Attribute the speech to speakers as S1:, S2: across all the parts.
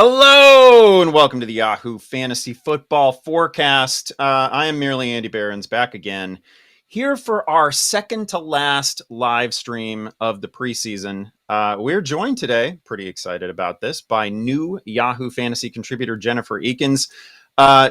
S1: Hello and welcome to the Yahoo Fantasy Football Forecast. I am merely Andy Behrens, back again, here for our second to last live stream of the preseason. We're joined today, pretty excited about this, by new Yahoo Fantasy contributor Jennifer Eakins.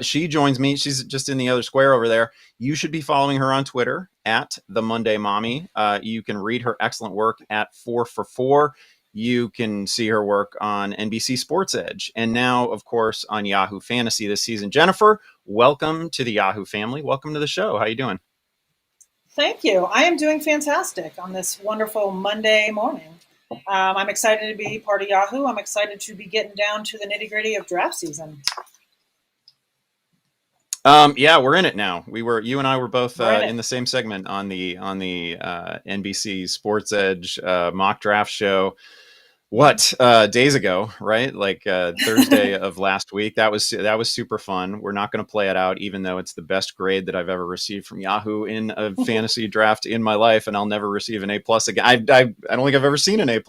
S1: She joins me. She's just in the other square over there. You should be following her on Twitter at the Monday Mommy. You can read her excellent work at 4for4. You can see her work on NBC Sports Edge and now, of course, on Yahoo Fantasy this season. Jennifer, welcome to the Yahoo family. Welcome to the show. How you doing?
S2: Thank you. I am doing fantastic on this wonderful Monday morning. I'm excited to be part of Yahoo. I'm excited to be getting down to the nitty-gritty of draft season.
S1: Yeah, we're in it now. You and I were both in the same segment on the NBC Sports Edge mock draft show. Days ago, right? Like Thursday of last week. That was super fun. We're not going to play it out, even though it's the best grade that I've ever received from Yahoo in a fantasy draft in my life, and I'll never receive an A+ again. I don't think I've ever seen an A+.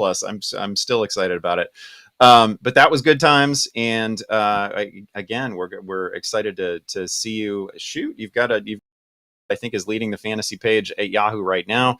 S1: I'm still excited about it. But that was good times, and again, we're excited to see you shoot. I think is leading the fantasy page at Yahoo right now.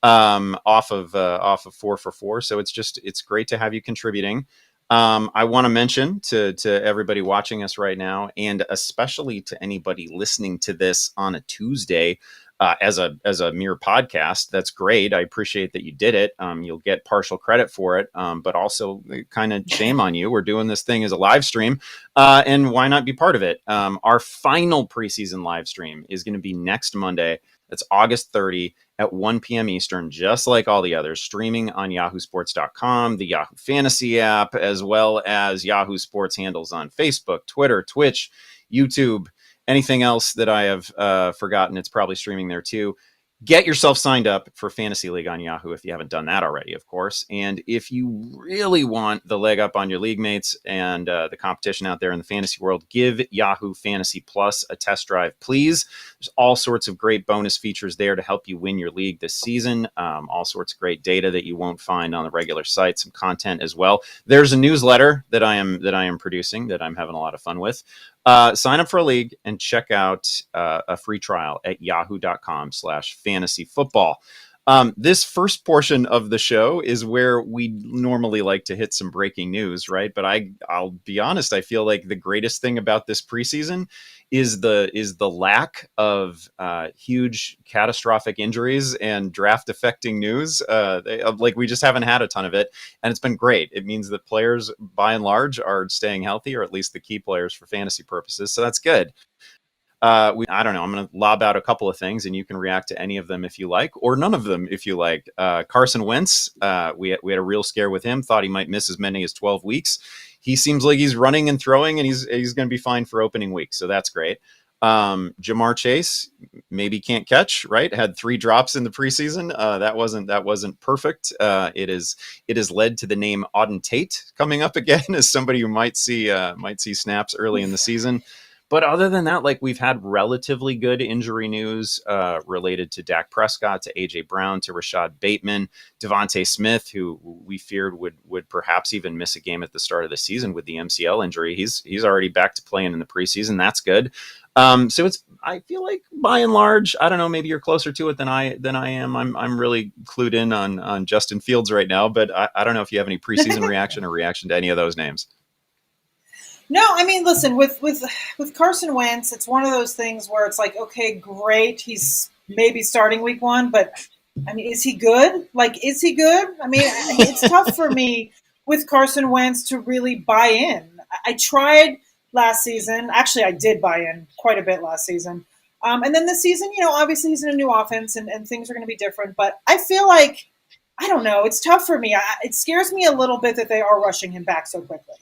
S1: Off of 4for4. So it's great to have you contributing. I want to mention to everybody watching us right now, and especially to anybody listening to this on a Tuesday, as a mere podcast. That's great. I appreciate that you did it. You'll get partial credit for it, but also kind of shame on you. We're doing this thing as a live stream, and why not be part of it? Our final preseason live stream is going to be next Monday. That's August 30 at 1 p.m. Eastern, just like all the others, streaming on yahoosports.com, the Yahoo Fantasy app, as well as Yahoo Sports handles on Facebook, Twitter, Twitch, YouTube, anything else that I have forgotten. It's probably streaming there too. Get yourself signed up for Fantasy League on Yahoo if you haven't done that already, of course. And if you really want the leg up on your league mates and the competition out there in the fantasy world, give Yahoo Fantasy Plus a test drive, please. There's all sorts of great bonus features there to help you win your league this season. All sorts of great data that you won't find on the regular site, some content as well. There's a newsletter that I am producing that I'm having a lot of fun with. Sign up for a league and check out a free trial at yahoo.com/fantasyfootball. This first portion of the show is where we normally like to hit some breaking news, right? But I'll be honest, I feel like the greatest thing about this preseason is the lack of huge catastrophic injuries and draft affecting news. We just haven't had a ton of it, and it's been great. It means that players, by and large, are staying healthy, or at least the key players for fantasy purposes. So that's good. I don't know. I'm going to lob out a couple of things, and you can react to any of them if you like, or none of them if you like. Carson Wentz, we had a real scare with him. Thought he might miss as many as 12 weeks. He seems like he's running and throwing, and he's going to be fine for opening week, so that's great. Jamar Chase maybe can't catch, right? Had 3 drops in the preseason. That wasn't perfect. It has led to the name Auden Tate coming up again as somebody who might see snaps early in the season. But other than that, like, we've had relatively good injury news related to Dak Prescott, to A.J. Brown, to Rashad Bateman, Devontae Smith, who we feared would perhaps even miss a game at the start of the season with the MCL injury. He's already back to playing in the preseason. That's good. So I feel like by and large, I don't know, maybe you're closer to it than I am. I'm really clued in on Justin Fields right now, but I don't know if you have any preseason reaction to any of those names.
S2: No, I mean, listen, with Carson Wentz, it's one of those things where it's like, okay, great, he's maybe starting week 1, but I mean, is he good? Like, is he good? I mean, it's tough for me with Carson Wentz to really buy in. I tried last season. Actually, I did buy in quite a bit last season. And then this season, obviously he's in a new offense and things are going to be different. But I feel like, I don't know, it's tough for me. It scares me a little bit that they are rushing him back so quickly.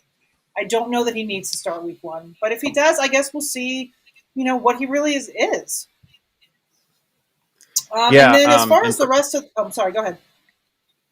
S2: I don't know that he needs to start week 1. But if he does, I guess we'll see, what he really is. And then as far as the rest of – I'm sorry, go ahead.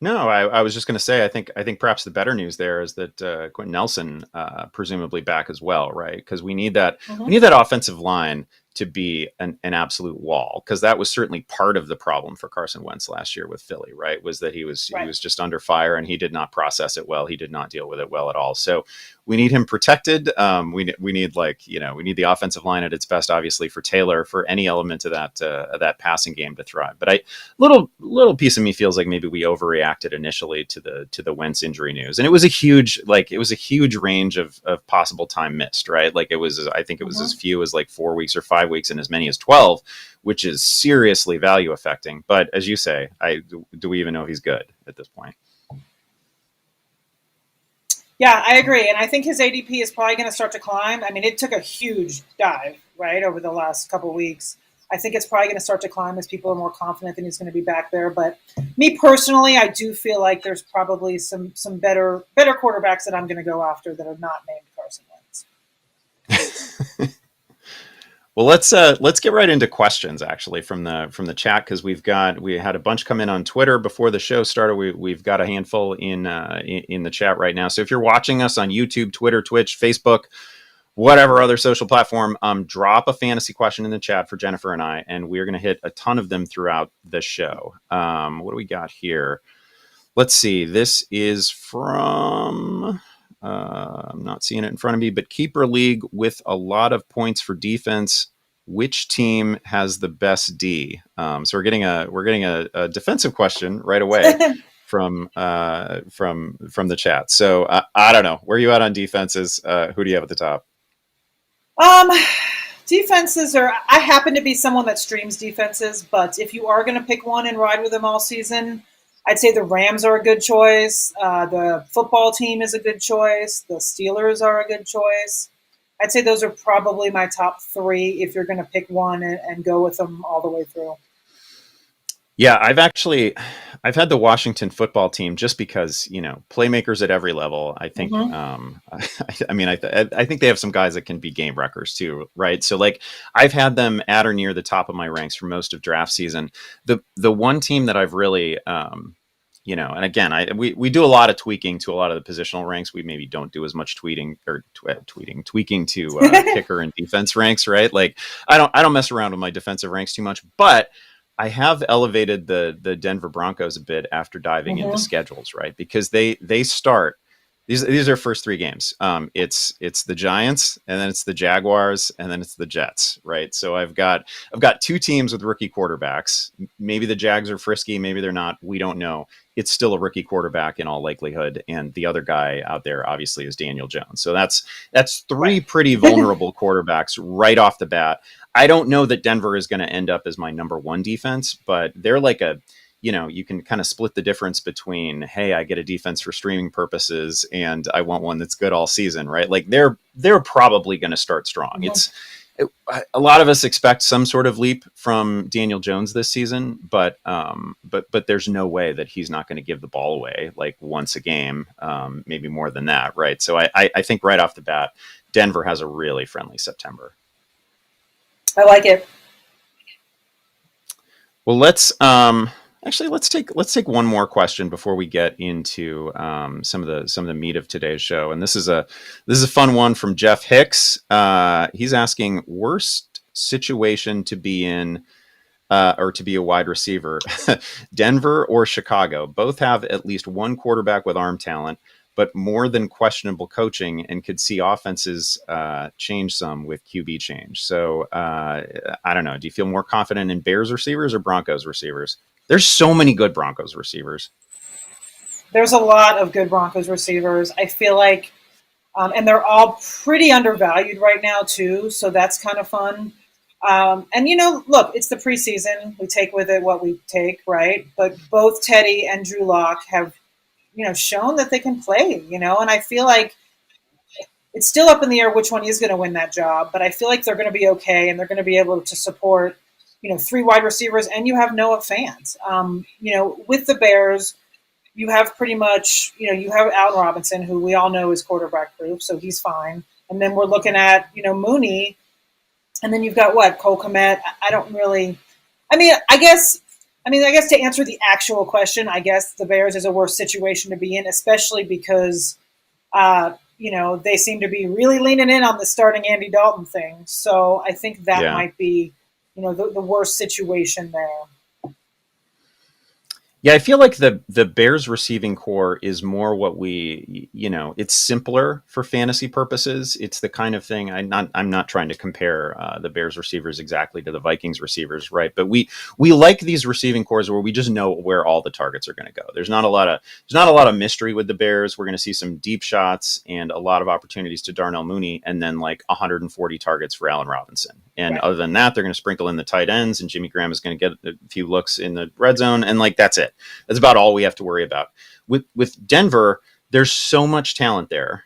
S1: No, I was just going to say, I think perhaps the better news there is that Quentin Nelson presumably back as well, right? Because we need that offensive line to be an absolute wall, because that was certainly part of the problem for Carson Wentz last year with Philly, right? Was that he was just under fire and he did not process it well. He did not deal with it well at all. So we need him protected. We need we need the offensive line at its best, obviously, for Taylor, for any element of that passing game to thrive. But little piece of me feels like maybe we overreacted initially to the Wentz injury news, and it was a huge range of possible time missed, right? Like I think it was as few as like 4 weeks or 5 weeks, and as many as 12, which is seriously value affecting. But as you say, do we even know if he's good at this point?
S2: Yeah, I agree. And I think his ADP is probably going to start to climb. I mean, it took a huge dive, right, over the last couple of weeks. I think it's probably going to start to climb as people are more confident that he's going to be back there. But me personally, I do feel like there's probably some better quarterbacks that I'm going to go after that are not named Carson Wentz.
S1: Well, let's get right into questions actually from the chat, because we had a bunch come in on Twitter before the show started. We've got a handful in the chat right now. So if you're watching us on YouTube, Twitter, Twitch, Facebook, whatever other social platform, drop a fantasy question in the chat for Jennifer and I, and we're going to hit a ton of them throughout the show. What do we got here? Let's see. This is from. I'm not seeing it in front of me, but keeper league with a lot of points for defense. Which team has the best D? So we're getting a defensive question right away from the chat. So I don't know. Where are you at on defenses? Who do you have at the top?
S2: Defenses are. I happen to be someone that streams defenses, but if you are going to pick one and ride with them all season, I'd say the Rams are a good choice. The football team is a good choice. The Steelers are a good choice. I'd say those are probably my top three if you're going to pick one and go with them all the way through.
S1: Yeah, I've had the Washington football team just because, playmakers at every level. I think, I think they have some guys that can be game wreckers too, right? So like I've had them at or near the top of my ranks for most of draft season. The one team that I've really, and again, we do a lot of tweaking to a lot of the positional ranks. We maybe don't do as much tweaking to kicker and defense ranks, right? Like I don't mess around with my defensive ranks too much, but I have elevated the Denver Broncos a bit after diving into schedules, right? Because they start these are their first three games. It's the Giants, and then it's the Jaguars, and then it's the Jets, right? So I've got two teams with rookie quarterbacks. Maybe the Jags are frisky, maybe they're not. We don't know. It's still a rookie quarterback in all likelihood, and the other guy out there obviously is Daniel Jones. So that's three pretty vulnerable quarterbacks right off the bat. I don't know that Denver is going to end up as my number one defense, but they're like you can kind of split the difference between, hey, I get a defense for streaming purposes and I want one that's good all season, right? Like they're probably going to start strong. A lot of us expect some sort of leap from Daniel Jones this season, but there's no way that he's not going to give the ball away like once a game, maybe more than that, right? So I think right off the bat, Denver has a really friendly September.
S2: I like it.
S1: Well, let's take one more question before we get into some of the meat of today's show. And this is a fun one from Jeff Hicks. He's asking, worst situation to be in or to be a wide receiver, Denver or Chicago? Both have at least one quarterback with arm talent, but more than questionable coaching, and could see offenses change some with QB change. So I don't know. Do you feel more confident in Bears receivers or Broncos receivers? There's so many good Broncos receivers.
S2: There's a lot of good Broncos receivers. I feel like, and they're all pretty undervalued right now too. So that's kind of fun. And look, it's the preseason. We take with it what we take, right? But both Teddy and Drew Lock have, shown that they can play, and I feel like it's still up in the air which one is going to win that job, but I feel like they're going to be okay, and they're going to be able to support, three wide receivers, and you have Noah Fant. With the Bears, you have pretty much, you have Allen Robinson, who we all know is quarterback proof, so he's fine. And then we're looking at, Mooney, and then you've got Cole Kmet. I guess to answer the actual question, I guess the Bears is a worse situation to be in, especially because, they seem to be really leaning in on the starting Andy Dalton thing. So I think that might be, the worst situation there.
S1: Yeah, I feel like the Bears receiving core is more what it's simpler for fantasy purposes. It's the kind of thing I'm not trying to compare the Bears receivers exactly to the Vikings receivers, right? But we like these receiving cores where we just know where all the targets are going to go. There's not a lot of mystery with the Bears. We're going to see some deep shots and a lot of opportunities to Darnell Mooney, and then like 140 targets for Allen Robinson. And
S2: Right.
S1: other than that, they're going to sprinkle in the tight ends, and Jimmy Graham is going to get a few looks in the red zone, and like that's it. That's about all we have to worry about. With Denver, there's so much talent there,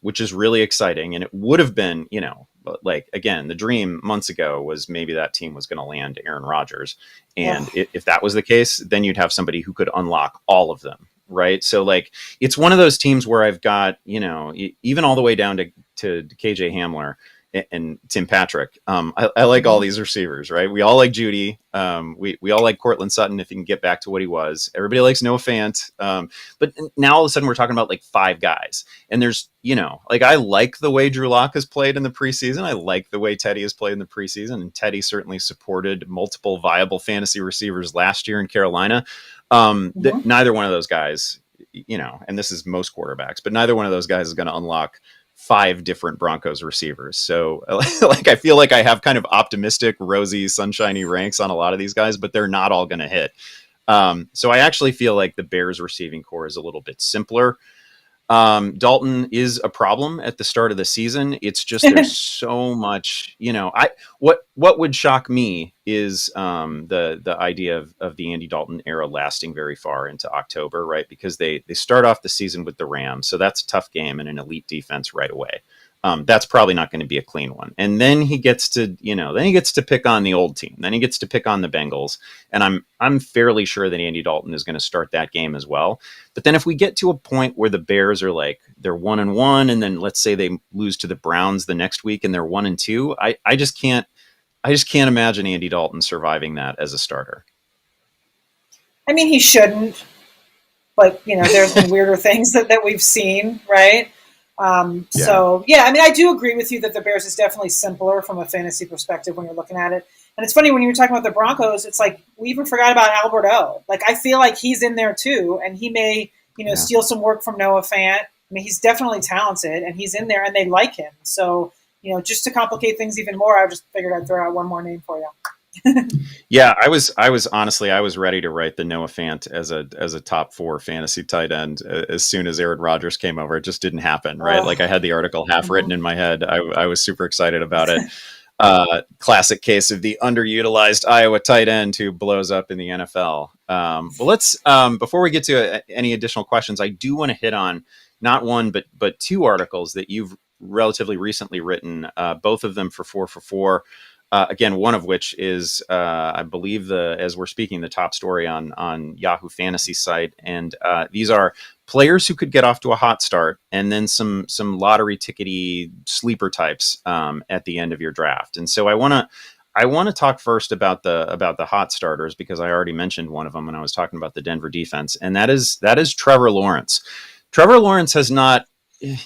S1: which is really exciting. And it would have been, like again, the dream months ago was maybe that team was going to land Aaron Rodgers, and if that was the case, then you'd have somebody who could unlock all of them, right? So like it's one of those teams where I've got even all the way down to KJ Hamler and Tim Patrick. I like all these receivers, right? We all like Judy. We all like Cortland Sutton if he can get back to what he was. Everybody likes Noah Fant. But now all of a sudden we're talking about like 5 guys. And there's, like I like the way Drew Lock has played in the preseason. I like the way Teddy has played in the preseason. And Teddy certainly supported multiple viable fantasy receivers last year in Carolina. Neither one of those guys, and this is most quarterbacks, but neither one of those guys is going to unlock 5 different Broncos receivers. So like, I feel like I have kind of optimistic, rosy, sunshiny ranks on a lot of these guys, but they're not all going to hit. So I actually feel like the Bears receiving core is a little bit simpler. Dalton is a problem at the start of the season. It's just there's so much, what would shock me is the idea of the Andy Dalton era lasting very far into October, right? Because they start off the season with the Rams, so that's a tough game and an elite defense right away. That's probably not going to be a clean one. And then he gets to, pick on the old team. Then he gets to pick on the Bengals. And I'm fairly sure that Andy Dalton is going to start that game as well. But then if we get to a point where the Bears are like, they're 1-1, and then let's say they lose to the Browns the next week and they're 1-2, I just can't imagine Andy Dalton surviving that as a starter.
S2: I mean, he shouldn't, but there's been weirder things that we've seen, right? So yeah, I mean, I do agree with you that the Bears is definitely simpler from a fantasy perspective when you're looking at it. And it's funny when you were talking about the Broncos, it's like we even forgot about Albert O. Like I feel like he's in there too, and he may steal some work from Noah Fant. I mean, he's definitely talented, and he's in there, and they like him. So just to complicate things even more, I just figured I'd throw out one more name for you.
S1: Yeah, I was honestly, I was ready to write the Noah Fant as a top 4 fantasy tight end as soon as Aaron Rodgers came over. It just didn't happen, right? Like I had the article half written in my head. I was super excited about it. Classic case of the underutilized Iowa tight end who blows up in the NFL. Well, let's before we get to any additional questions, I do want to hit on not one but 2 articles that you've relatively recently written, both of them for 4 for 4. Again, one of which is, I believe, as we're speaking, the top story on Yahoo Fantasy site. And these are players who could get off to a hot start, and then some lottery tickety sleeper types at the end of your draft. And so I want to talk first about the hot starters, because I already mentioned one of them when I was talking about the Denver defense, and that is Trevor Lawrence. Trevor Lawrence has not.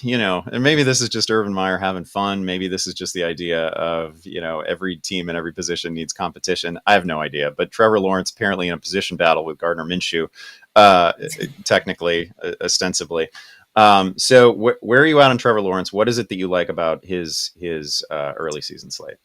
S1: And maybe this is just Urban Meyer having fun. Maybe this is just the idea of, every team and every position needs competition. I have no idea. But Trevor Lawrence apparently in a position battle with Gardner Minshew, technically, ostensibly. So where are you at on Trevor Lawrence? What is it that you like about his early season slate?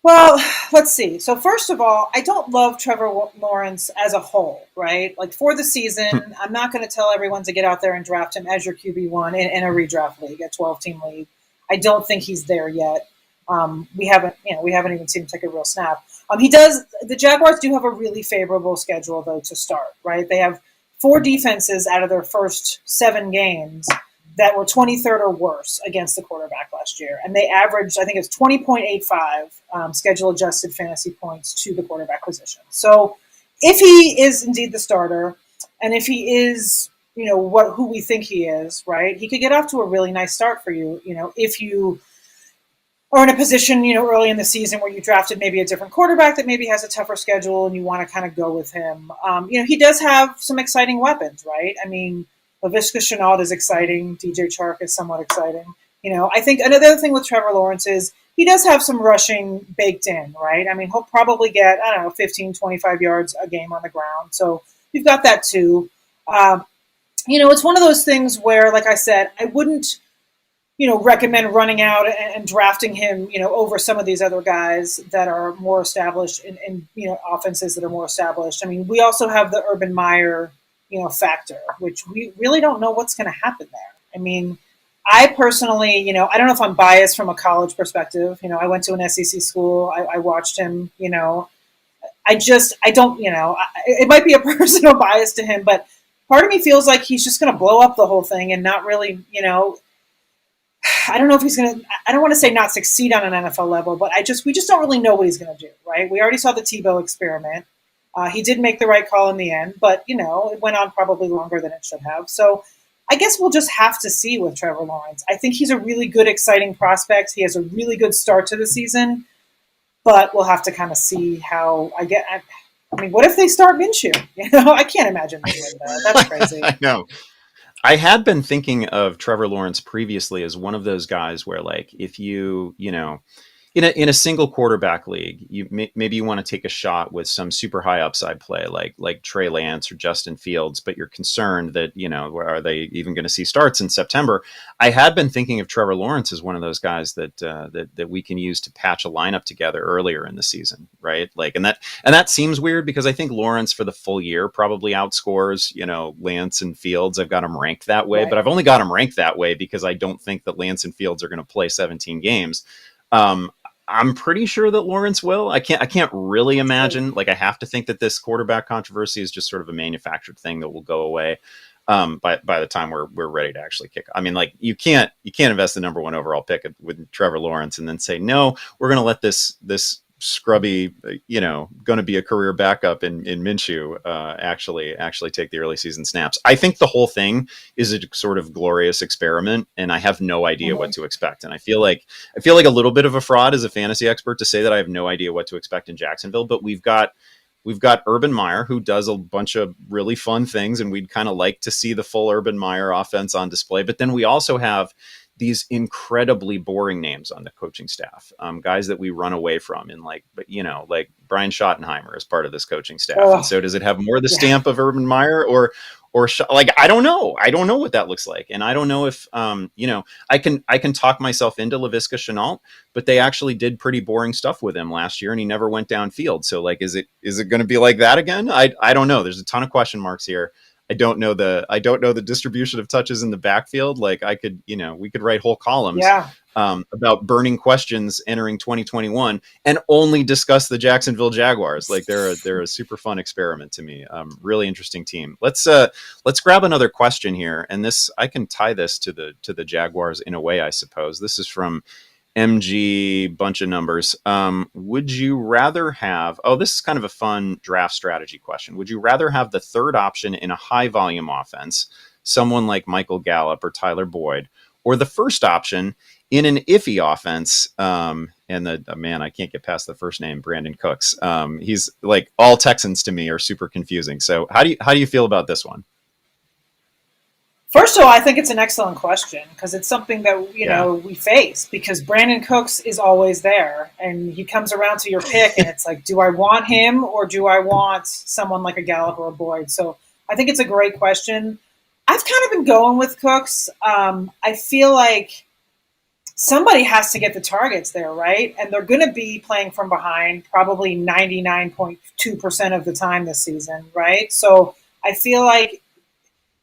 S2: Well, let's see. So first of all, I don't love Trevor Lawrence as a whole, right? Like for the season, I'm not going to tell everyone to get out there and draft him as your QB1 in a redraft league, a 12-team league. I don't think he's there yet. We haven't even seen him take a real snap. The Jaguars do have a really favorable schedule though to start, right? They have 4 defenses out of their first 7 games that were 23rd or worse against the quarterback last year. And they averaged, I think it's 20.85 schedule-adjusted fantasy points to the quarterback position. So if he is indeed the starter, and if he is, who we think he is, right, he could get off to a really nice start for you, if you are in a position, early in the season where you drafted maybe a different quarterback that maybe has a tougher schedule and you want to kind of go with him. He does have some exciting weapons, right? I mean, LaVisca Chenault is exciting. DJ Chark is somewhat exciting. I think another thing with Trevor Lawrence is he does have some rushing baked in, right? I mean, he'll probably get, 15, 25 yards a game on the ground. So you've got that too. Um, it's one of those things where, like I said, I wouldn't, recommend running out and drafting him, over some of these other guys that are more established in offenses that are more established. I mean, we also have the Urban Meyer, factor, which we really don't know what's going to happen there. I mean, I personally, I don't know if I'm biased from a college perspective. I went to an SEC school. I watched him, I don't, it might be a personal bias to him, but part of me feels like he's just going to blow up the whole thing and not really, I don't know if he's going to, I don't want to say not succeed on an NFL level, but we just don't really know what he's going to do, right? We already saw the Tebow experiment. He did make the right call in the end, but, it went on probably longer than it should have. So I guess we'll just have to see with Trevor Lawrence. I think he's a really good, exciting prospect. He has a really good start to the season, but we'll have to kind of see how I mean, what if they start Minshew? I can't imagine doing that. That's crazy.
S1: I know. I had been thinking of Trevor Lawrence previously as one of those guys where, like, if in a single quarterback league, maybe you want to take a shot with some super high upside play like Trey Lance or Justin Fields, but you're concerned that, are they even going to see starts in September? I had been thinking of Trevor Lawrence as one of those guys that we can use to patch a lineup together earlier in the season, right? Like, and that seems weird because I think Lawrence for the full year probably outscores, Lance and Fields. I've got him ranked that way,
S2: Right.
S1: But I've only got him ranked that way because I don't think that Lance and Fields are going to play 17 games. I'm pretty sure that Lawrence will. I can't really imagine. Like, I have to think that this quarterback controversy is just sort of a manufactured thing that will go away by the time we're ready to actually kick. I mean, like, you can't invest the number one overall pick with Trevor Lawrence and then say, no, we're going to let this scrubby, going to be a career backup in Minshew actually take the early season snaps. I think the whole thing is a sort of glorious experiment, and I have no idea what to expect. And I feel like a little bit of a fraud as a fantasy expert to say that I have no idea what to expect in Jacksonville, but we've got Urban Meyer, who does a bunch of really fun things, and we'd kind of like to see the full Urban Meyer offense on display. But then we also have these incredibly boring names on the coaching staff, guys that we run away from, and like Brian Schottenheimer is part of this coaching staff. And so does it have more the stamp of Urban Meyer or like, I don't know what that looks like. And I don't know if, I can talk myself into LaVisca Chenault, but they actually did pretty boring stuff with him last year and he never went downfield. So like, is it going to be like that again? I don't know. There's a ton of question marks here. I don't know the distribution of touches in the backfield. Like, we could write whole columns about burning questions entering 2021 and only discuss the Jacksonville Jaguars. Like, they're a super fun experiment to me. Really interesting team. Let's grab another question here. And I can tie this to the Jaguars in a way, I suppose. This is from MG bunch of numbers. Would you rather have, this is kind of a fun draft strategy question. Would you rather have the third option in a high volume offense, someone like Michael Gallup or Tyler Boyd, or the first option in an iffy offense? And the man, I can't get past the first name, Brandon Cooks. He's like, all Texans to me are super confusing. So how do you feel about this one?
S2: First of all, I think it's an excellent question because it's something that, we face because Brandon Cooks is always there and he comes around to your pick and it's like, do I want him or do I want someone like a Gallup or a Boyd? So I think it's a great question. I've kind of been going with Cooks. I feel like somebody has to get the targets there, right? And they're going to be playing from behind probably 99.2% of the time this season, right? So I feel like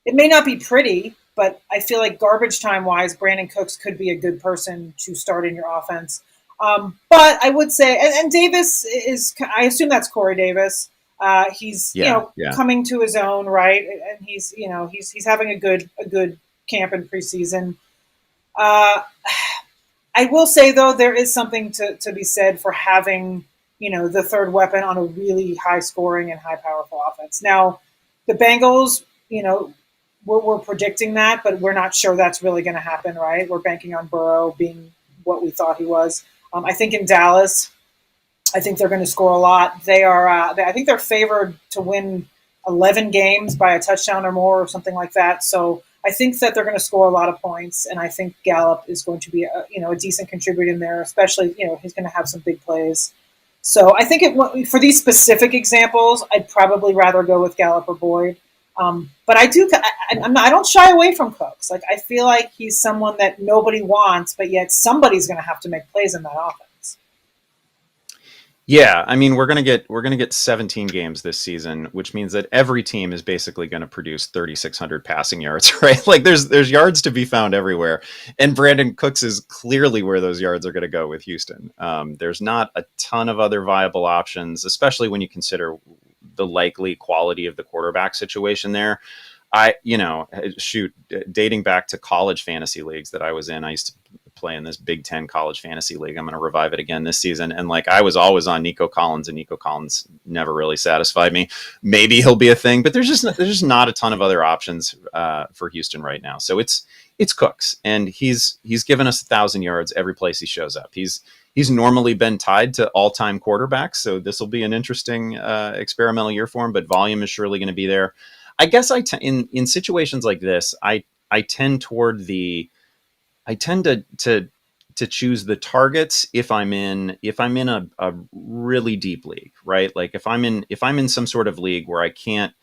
S2: it may not be pretty, but I feel like garbage time wise, Brandon Cooks could be a good person to start in your offense. But I would say, and Davis is, I assume that's Corey Davis. He's coming to his own, right? And he's having a good camp in preseason. I will say though, there is something to be said for having, the third weapon on a really high scoring and high powerful offense. Now, the Bengals, we're predicting that, but we're not sure that's really going to happen, right? We're banking on Burrow being what we thought he was. I think in Dallas, I think they're going to score a lot. They are. I think they're favored to win 11 games by a touchdown or more, or something like that. So I think that they're going to score a lot of points, and I think Gallup is going to be a decent contributor in there. Especially, he's going to have some big plays. So I think for these specific examples, I'd probably rather go with Gallup or Boyd. But I don't shy away from Cooks. Like, I feel like he's someone that nobody wants, but yet somebody's going to have to make plays in that offense.
S1: Yeah, I mean, we're gonna get 17 games this season, which means that every team is basically going to produce 3,600 passing yards, right? Like, there's yards to be found everywhere, and Brandon Cooks is clearly where those yards are going to go with Houston. There's not a ton of other viable options, especially when you consider the likely quality of the quarterback situation there. Dating back to college fantasy leagues that I was in, I used to play in this Big Ten college fantasy league. I'm going to revive it again this season. And like, I was always on Nico Collins, and Nico Collins never really satisfied me. Maybe he'll be a thing, but there's just not a ton of other options for Houston right now. So it's Cooks, and he's given us 1,000 yards every place he shows up. He's normally been tied to all-time quarterbacks, so this will be an interesting experimental year for him, but volume is surely going to be there. I guess in situations like this, I tend to choose the targets if I'm in a really deep league, right? Like, if I'm in some sort of league where I can't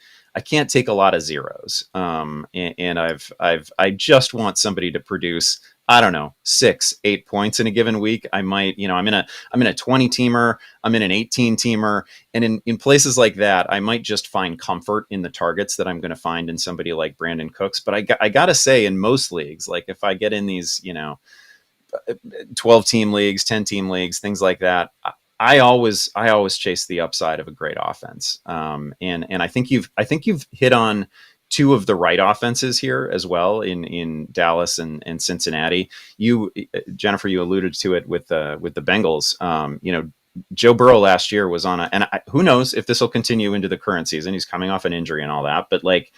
S1: take a lot of zeros, and I just want somebody to produce, I don't know, 6-8 points in a given week. I might, I'm in a 20 teamer, I'm in an 18 teamer. And in places like that, I might just find comfort in the targets that I'm going to find in somebody like Brandon Cooks. But I got to say, in most leagues, like, if I get in these, 12 team leagues, 10 team leagues, things like that, I always chase the upside of a great offense. And I think you've hit on two of the right offenses here as well in Dallas and Cincinnati. Jennifer, you alluded to it with the Bengals. Joe Burrow last year was on who knows if this will continue into the current season. He's coming off an injury and all that, but like,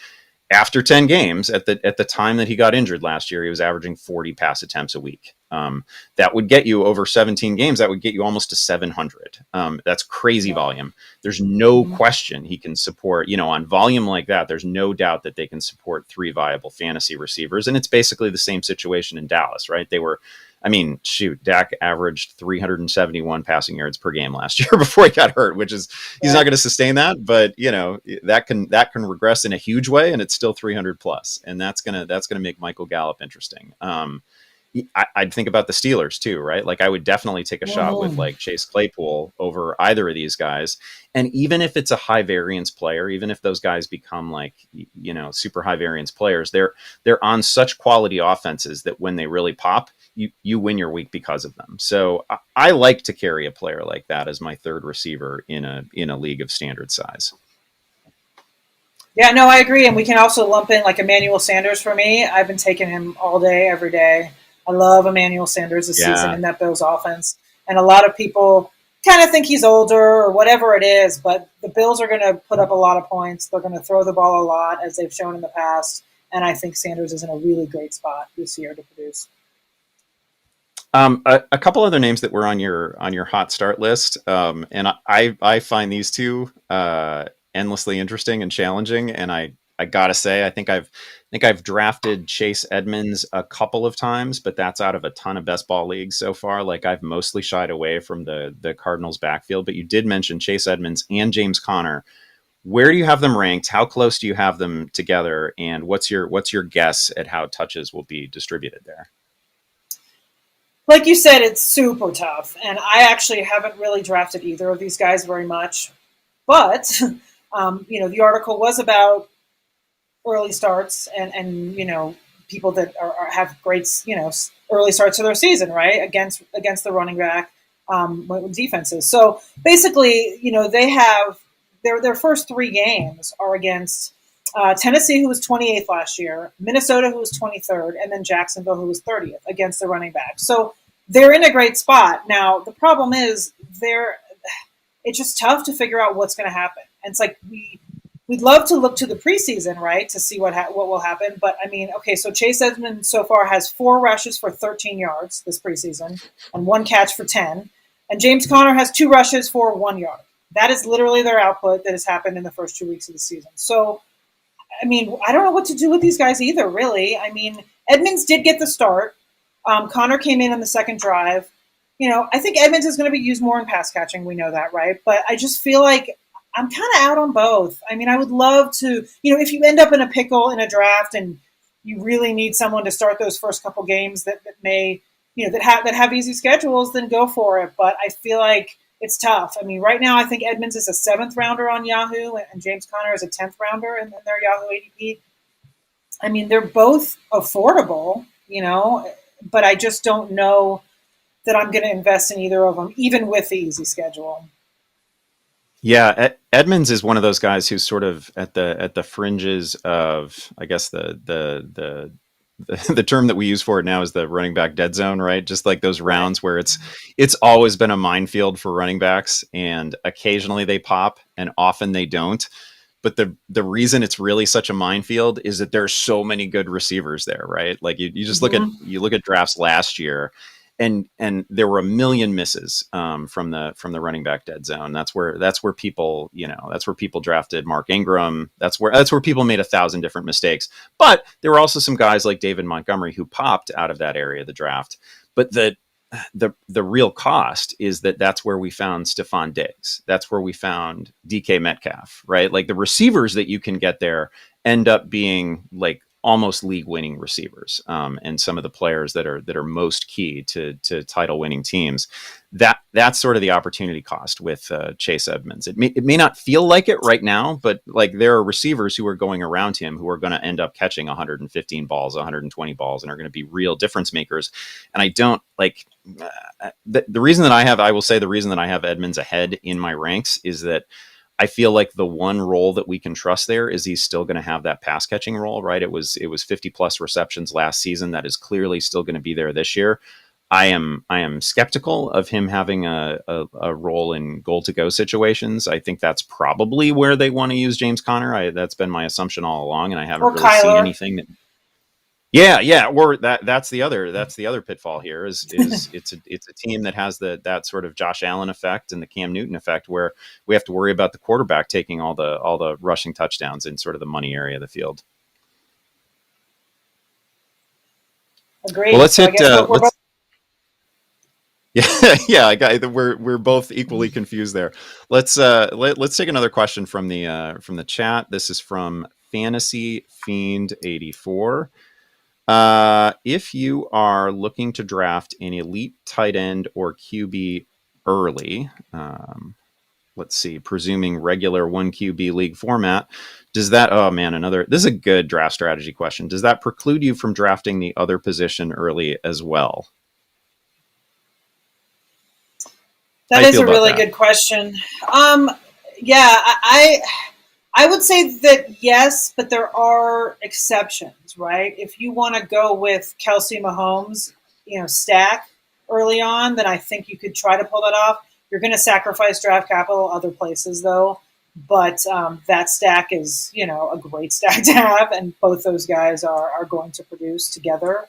S1: after 10 games, at the time that he got injured last year, he was averaging 40 pass attempts a week. That would get you over 17 games. That would get you almost to 700. That's crazy volume. There's no question he can support, on volume like that. There's no doubt that they can support 3 viable fantasy receivers. And it's basically the same situation in Dallas, right? Dak averaged 371 passing yards per game last year before he got hurt, which is, he's not going to sustain that, but that can regress in a huge way, and it's still 300 plus. And that's going to make Michael Gallup interesting. I'd think about the Steelers too, right? Like, I would definitely take a shot with like Chase Claypool over either of these guys. And even if it's a high variance player, even if those guys become like, super high variance players, they're on such quality offenses that when they really pop, you win your week because of them. So I like to carry a player like that as my third receiver in a league of standard size.
S2: Yeah, no, I agree. And we can also lump in like Emmanuel Sanders for me. I've been taking him all day, every day. I love Emmanuel Sanders this season in that Bills offense. And a lot of people kind of think he's older or whatever it is, but the Bills are going to put up a lot of points. They're going to throw the ball a lot, as they've shown in the past. And I think Sanders is in a really great spot this year to produce.
S1: A couple other names that were on your hot start list, and I find these two endlessly interesting and challenging. And I gotta say, I think I've drafted Chase Edmonds a couple of times, but that's out of a ton of best ball leagues so far. Like, I've mostly shied away from the Cardinals backfield, but you did mention Chase Edmonds and James Conner. Where do you have them ranked? How close do you have them together? And what's your guess at how touches will be distributed there?
S2: Like you said, it's super tough. And I actually haven't really drafted either of these guys very much. But, the article was about early starts and people that have great, early starts of their season, right? Against the running back defenses. So basically, they have their first 3 games are against Tennessee, who was 28th last year, Minnesota, who was 23rd, and then Jacksonville, who was 30th against the running back. So they're in a great spot. Now, the problem is it's just tough to figure out what's going to happen. And it's like we'd love to look to the preseason, right, to see what will happen. But, so Chase Edmonds so far has 4 rushes for 13 yards this preseason and 1 catch for 10. And James Conner has 2 rushes for 1 yard. That is literally their output that has happened in the first 2 weeks of the season. So, I don't know what to do with these guys either, really. Edmonds did get the start. Conner came in on the second drive. I think Edmonds is going to be used more in pass catching. We know that, right? But I just feel like I'm kind of out on both. I mean, I would love to, if you end up in a pickle in a draft and you really need someone to start those first couple games that may, that have easy schedules, then go for it. But I feel like it's tough. I mean, right now I think Edmonds is a 7th rounder on Yahoo, and James Conner is a 10th rounder in their Yahoo ADP. I mean, they're both affordable, but I just don't know that I'm going to invest in either of them, even with the easy schedule.
S1: Yeah, Edmonds is one of those guys who's sort of at the fringes of, I guess, the term that we use for it now is the running back dead zone, right? Just like those rounds where it's always been a minefield for running backs, and occasionally they pop and often they don't. But the reason it's really such a minefield is that there's so many good receivers there, right? Like you just look at drafts last year, and there were a million misses from the running back dead zone. That's where people drafted Mark Ingram. That's where people made 1,000 different mistakes. But there were also some guys like David Montgomery who popped out of that area of the draft. But the real cost is that's where we found Stephon Diggs. That's where we found DK Metcalf, right? Like the receivers that you can get there end up being like almost league winning receivers. And some of the players that are most key to title winning teams, that's sort of the opportunity cost with Chase Edmonds. It may not feel like it right now, but like there are receivers who are going around him who are going to end up catching 115 balls, 120 balls, and are going to be real difference makers. And I don't like the reason that I will say the reason that I have Edmonds ahead in my ranks is that I feel like the one role that we can trust there is he's still going to have that pass catching role, right? It was 50 plus receptions last season. That is clearly still going to be there this year. I am skeptical of him having a role in goal to go situations. I think that's probably where they want to use James Conner. That's been my assumption all along, and I haven't really seen anything that. Yeah. Or that's the other pitfall here is it's a team that has that sort of Josh Allen effect and the Cam Newton effect where we have to worry about the quarterback taking all the rushing touchdowns in sort of the money area of the field.
S2: Agreed.
S1: Well, let's hit. We're both equally confused there. Let's take another question from the chat. This is from Fantasy Fiend 84. If you are looking to draft an elite tight end or QB early, let's see, presuming regular 1 QB league format, does that, this is a good draft strategy question. Does that preclude you from drafting the other position early as well?
S2: That is a really good question. I would say that yes, but there are exceptions, right? If you want to go with Kelsey Mahomes, stack early on, then I think you could try to pull that off. You're going to sacrifice draft capital other places, though. But that stack is, a great stack to have, and both those guys are going to produce together.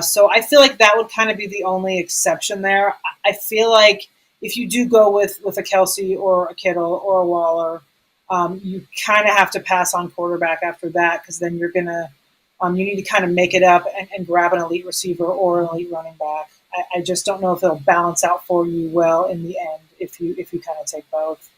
S2: So I feel like that would kind of be the only exception there. I feel like if you do go with a Kelsey or a Kittle or a Waller, you kind of have to pass on quarterback after that, because then you're going to you need to kind of make it up and grab an elite receiver or an elite running back. I just don't know if it'll balance out for you well in the end if you kind of take both.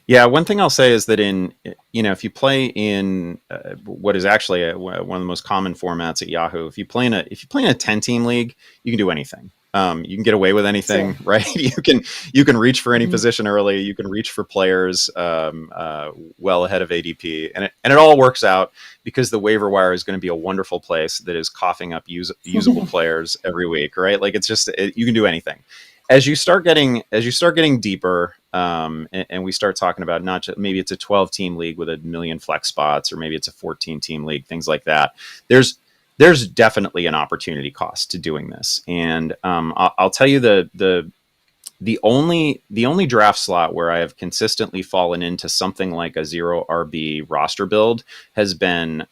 S1: Yeah, one thing I'll say is that if you play in what is actually one of the most common formats at Yahoo, if you play in a 10-team league, you can do anything. You can get away with anything, sure. Right? You can reach for any position early. You can reach for players well ahead of ADP, and it all works out because the waiver wire is going to be a wonderful place that is coughing up usable players every week, right? Like you can do anything. As you start getting deeper, and we start talking about not just maybe it's a 12-team league with 1 million flex spots, or maybe it's a 14-team league, things like that. There's definitely an opportunity cost to doing this, and I'll tell you the only draft slot where I have consistently fallen into something like a 0 RB roster build has been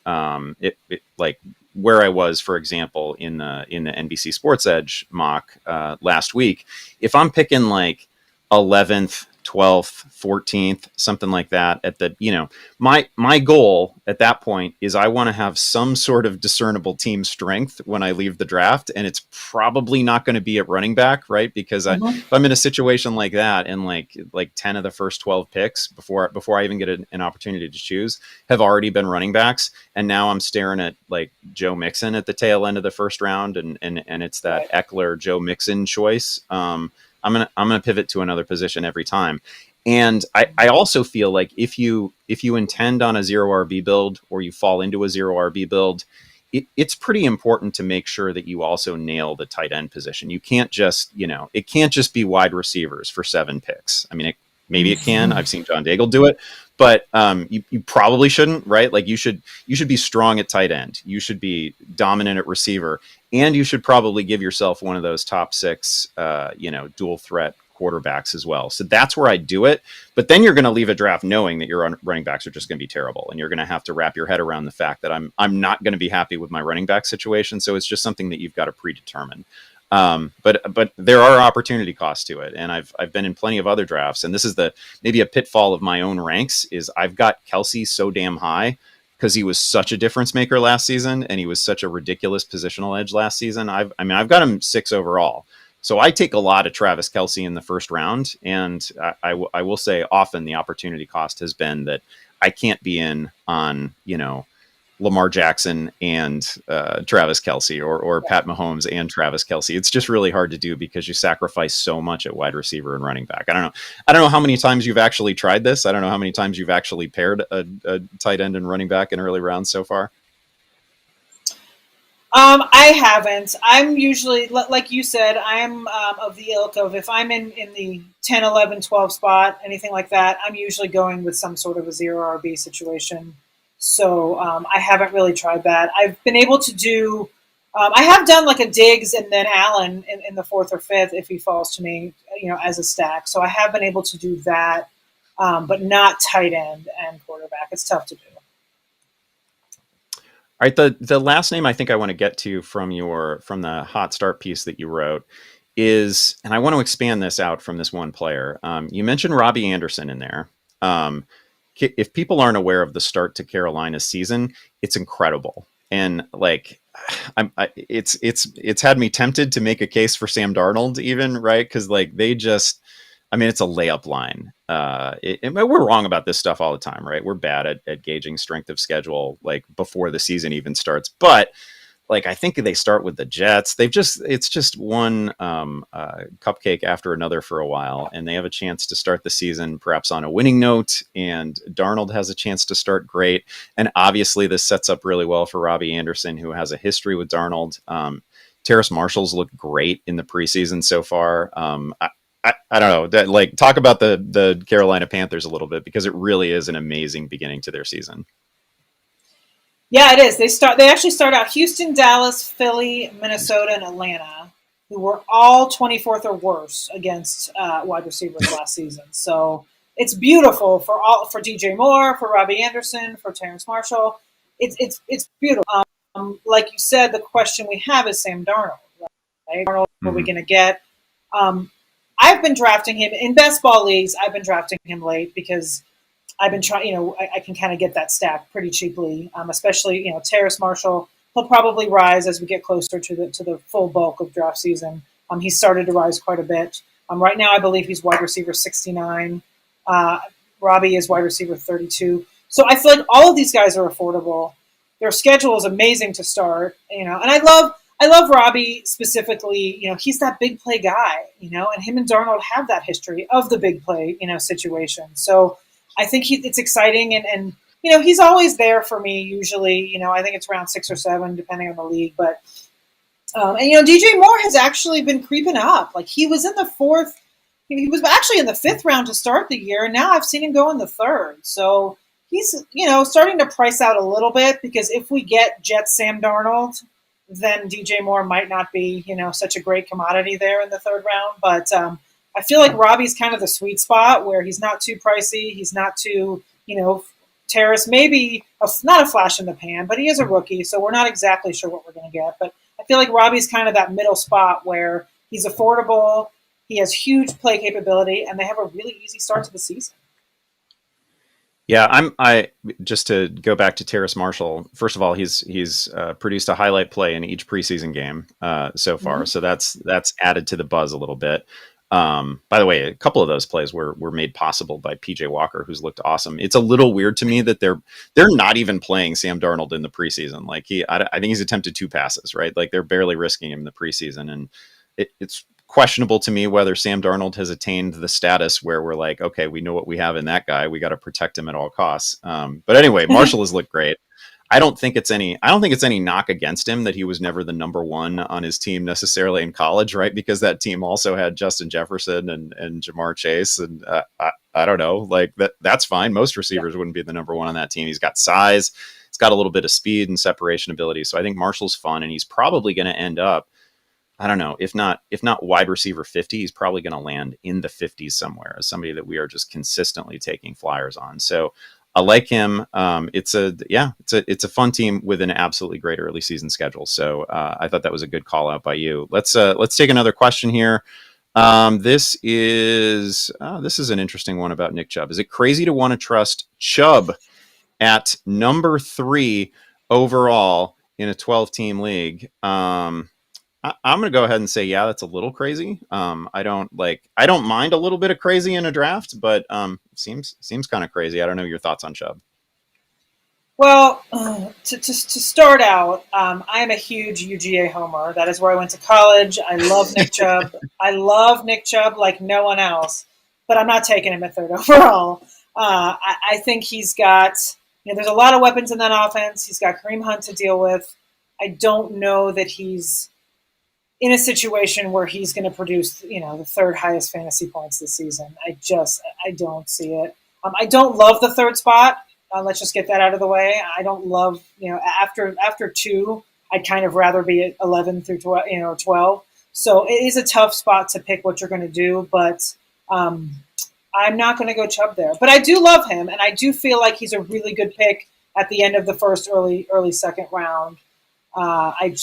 S1: like where I was, for example, in the NBC Sports Edge mock last week. If I'm picking like 11th, 12th, 14th, something like that. At the, my goal at that point is I want to have some sort of discernible team strength when I leave the draft, and it's probably not going to be at running back, right? Because if I'm in a situation like that, and like 10 of the first 12 picks before I even get an opportunity to choose have already been running backs, and now I'm staring at like Joe Mixon at the tail end of the first round, and it's that Eckler Joe Mixon choice. I'm gonna pivot to another position every time. And I also feel like if you intend on a 0 RB build, or you fall into a 0 RB build, it's pretty important to make sure that you also nail the tight end position. You can't just, it can't just be wide receivers for 7 picks. I mean, maybe it can. I've seen John Daigle do it, but you probably shouldn't, right? Like you should be strong at tight end. You should be dominant at receiver, and you should probably give yourself one of those top 6, dual threat quarterbacks as well. So that's where I do it. But then you're going to leave a draft knowing that your running backs are just going to be terrible, and you're going to have to wrap your head around the fact that I'm not going to be happy with my running back situation. So it's just something that you've got to predetermine. But there are opportunity costs to it, and I've been in plenty of other drafts, and this is maybe a pitfall of my own ranks is I've got Kelsey so damn high because he was such a difference maker last season, and he was such a ridiculous positional edge last season. I've got him 6 overall. So I take a lot of Travis Kelce in the first round, and I will say often the opportunity cost has been that I can't be in on, Lamar Jackson and Travis Kelce, or Pat Mahomes and Travis Kelce. It's just really hard to do because you sacrifice so much at wide receiver and running back. I don't know how many times you've actually tried this. I don't know how many times you've actually paired a tight end and running back in early rounds so far.
S2: I haven't. I'm usually, like you said, I'm of the ilk of if I'm in the 10, 11, 12 spot, anything like that, I'm usually going with some sort of a 0 RB situation. So I haven't really tried that. I've been able to do, I have done like a Diggs and then Allen in the 4th or 5th if he falls to me, as a stack. So I have been able to do that, but not tight end and quarterback. It's tough to do.
S1: All right, the last name I think I want to get to from the hot start piece that you wrote is, and I want to expand this out from this one player. You mentioned Robbie Anderson in there. If people aren't aware of the start to Carolina's season, it's incredible, and like, it's had me tempted to make a case for Sam Darnold, even, right? Because like it's a layup line. We're wrong about this stuff all the time, right? We're bad at gauging strength of schedule, like before the season even starts. But like, I think they start with the Jets. It's just one cupcake after another for a while, and they have a chance to start the season perhaps on a winning note. And Darnold has a chance to start great. And obviously, this sets up really well for Robbie Anderson, who has a history with Darnold. Terrace Marshall's looked great in the preseason so far. I don't know, like, talk about the Carolina Panthers a little bit, because it really is an amazing beginning to their season.
S2: Yeah, it is. They actually start out Houston, Dallas, Philly, Minnesota, and Atlanta, who were all 24th or worse against wide receivers last season. So it's beautiful for DJ Moore, for Robbie Anderson, for Terrace Marshall. It's beautiful. Like you said, the question we have is Sam Darnold. Right? Darnold, what are we going to get? I've been drafting him in best ball leagues. I've been drafting him late because I've been trying, I can kind of get that stack pretty cheaply, especially, Terrace Marshall. He'll probably rise as we get closer to the full bulk of draft season. He's started to rise quite a bit. Right now, I believe he's wide receiver 69. Robbie is wide receiver 32. So I feel like all of these guys are affordable. Their schedule is amazing to start, and I love Robbie specifically. He's that big play guy, and him and Darnold have that history of the big play, situation. So I think it's exciting, and he's always there for me usually. I think it's around 6 or 7, depending on the league. But DJ Moore has actually been creeping up. Like, he was in the 4th, he was actually in the 5th round to start the year, and now I've seen him go in the 3rd. So he's starting to price out a little bit, because if we get Jets Sam Darnold, then DJ Moore might not be, such a great commodity there in the 3rd round. But I feel like Robbie's kind of the sweet spot where he's not too pricey. He's not too, Terrace, maybe not a flash in the pan, but he is a rookie, so we're not exactly sure what we're going to get. But I feel like Robbie's kind of that middle spot where he's affordable. He has huge play capability, and they have a really easy start to the season.
S1: Yeah, I just to go back to Terrace Marshall. First of all, he's produced a highlight play in each preseason game so far, so that's added to the buzz a little bit. By the way, a couple of those plays were made possible by PJ Walker, who's looked awesome. It's a little weird to me that they're not even playing Sam Darnold in the preseason. Like I think he's attempted 2 passes, right? Like they're barely risking him in the preseason, and it's questionable to me whether Sam Darnold has attained the status where we're like, okay, we know what we have in that guy. We got to protect him at all costs. But anyway, Marshall has looked great. I don't think it's any knock against him that he was never the number one on his team necessarily in college, right? Because that team also had Justin Jefferson and Jamar Chase. And I don't know, like that's fine. Most receivers wouldn't be the number one on that team. He's got size. He's got a little bit of speed and separation ability. So I think Marshall's fun, and he's probably going to end up, I don't know, if not wide receiver 50, he's probably going to land in the 50s somewhere as somebody that we are just consistently taking flyers on. So I like him. It's a fun team with an absolutely great early season schedule. So I thought that was a good call out by you. Let's take another question here. This is an interesting one about Nick Chubb. Is it crazy to want to trust Chubb at number 3 overall in a 12-team league? I'm going to go ahead and say, yeah, that's a little crazy. I don't mind a little bit of crazy in a draft, but seems kind of crazy. I don't know your thoughts on Chubb.
S2: Well, to start out, I am a huge UGA homer. That is where I went to college. I love Nick Chubb. I love Nick Chubb like no one else, but I'm not taking him at 3rd overall. I think he's got, there's a lot of weapons in that offense. He's got Kareem Hunt to deal with. I don't know that he's in a situation where he's going to produce, the 3rd highest fantasy points this season. I don't see it. I don't love the 3rd spot. Let's just get that out of the way. I don't love, after 2, I'd kind of rather be at 11 through 12, 12. So it is a tough spot to pick what you're going to do, but I'm not going to go Chubb there. But I do love him, and I do feel like he's a really good pick at the end of the first, early 2nd round. I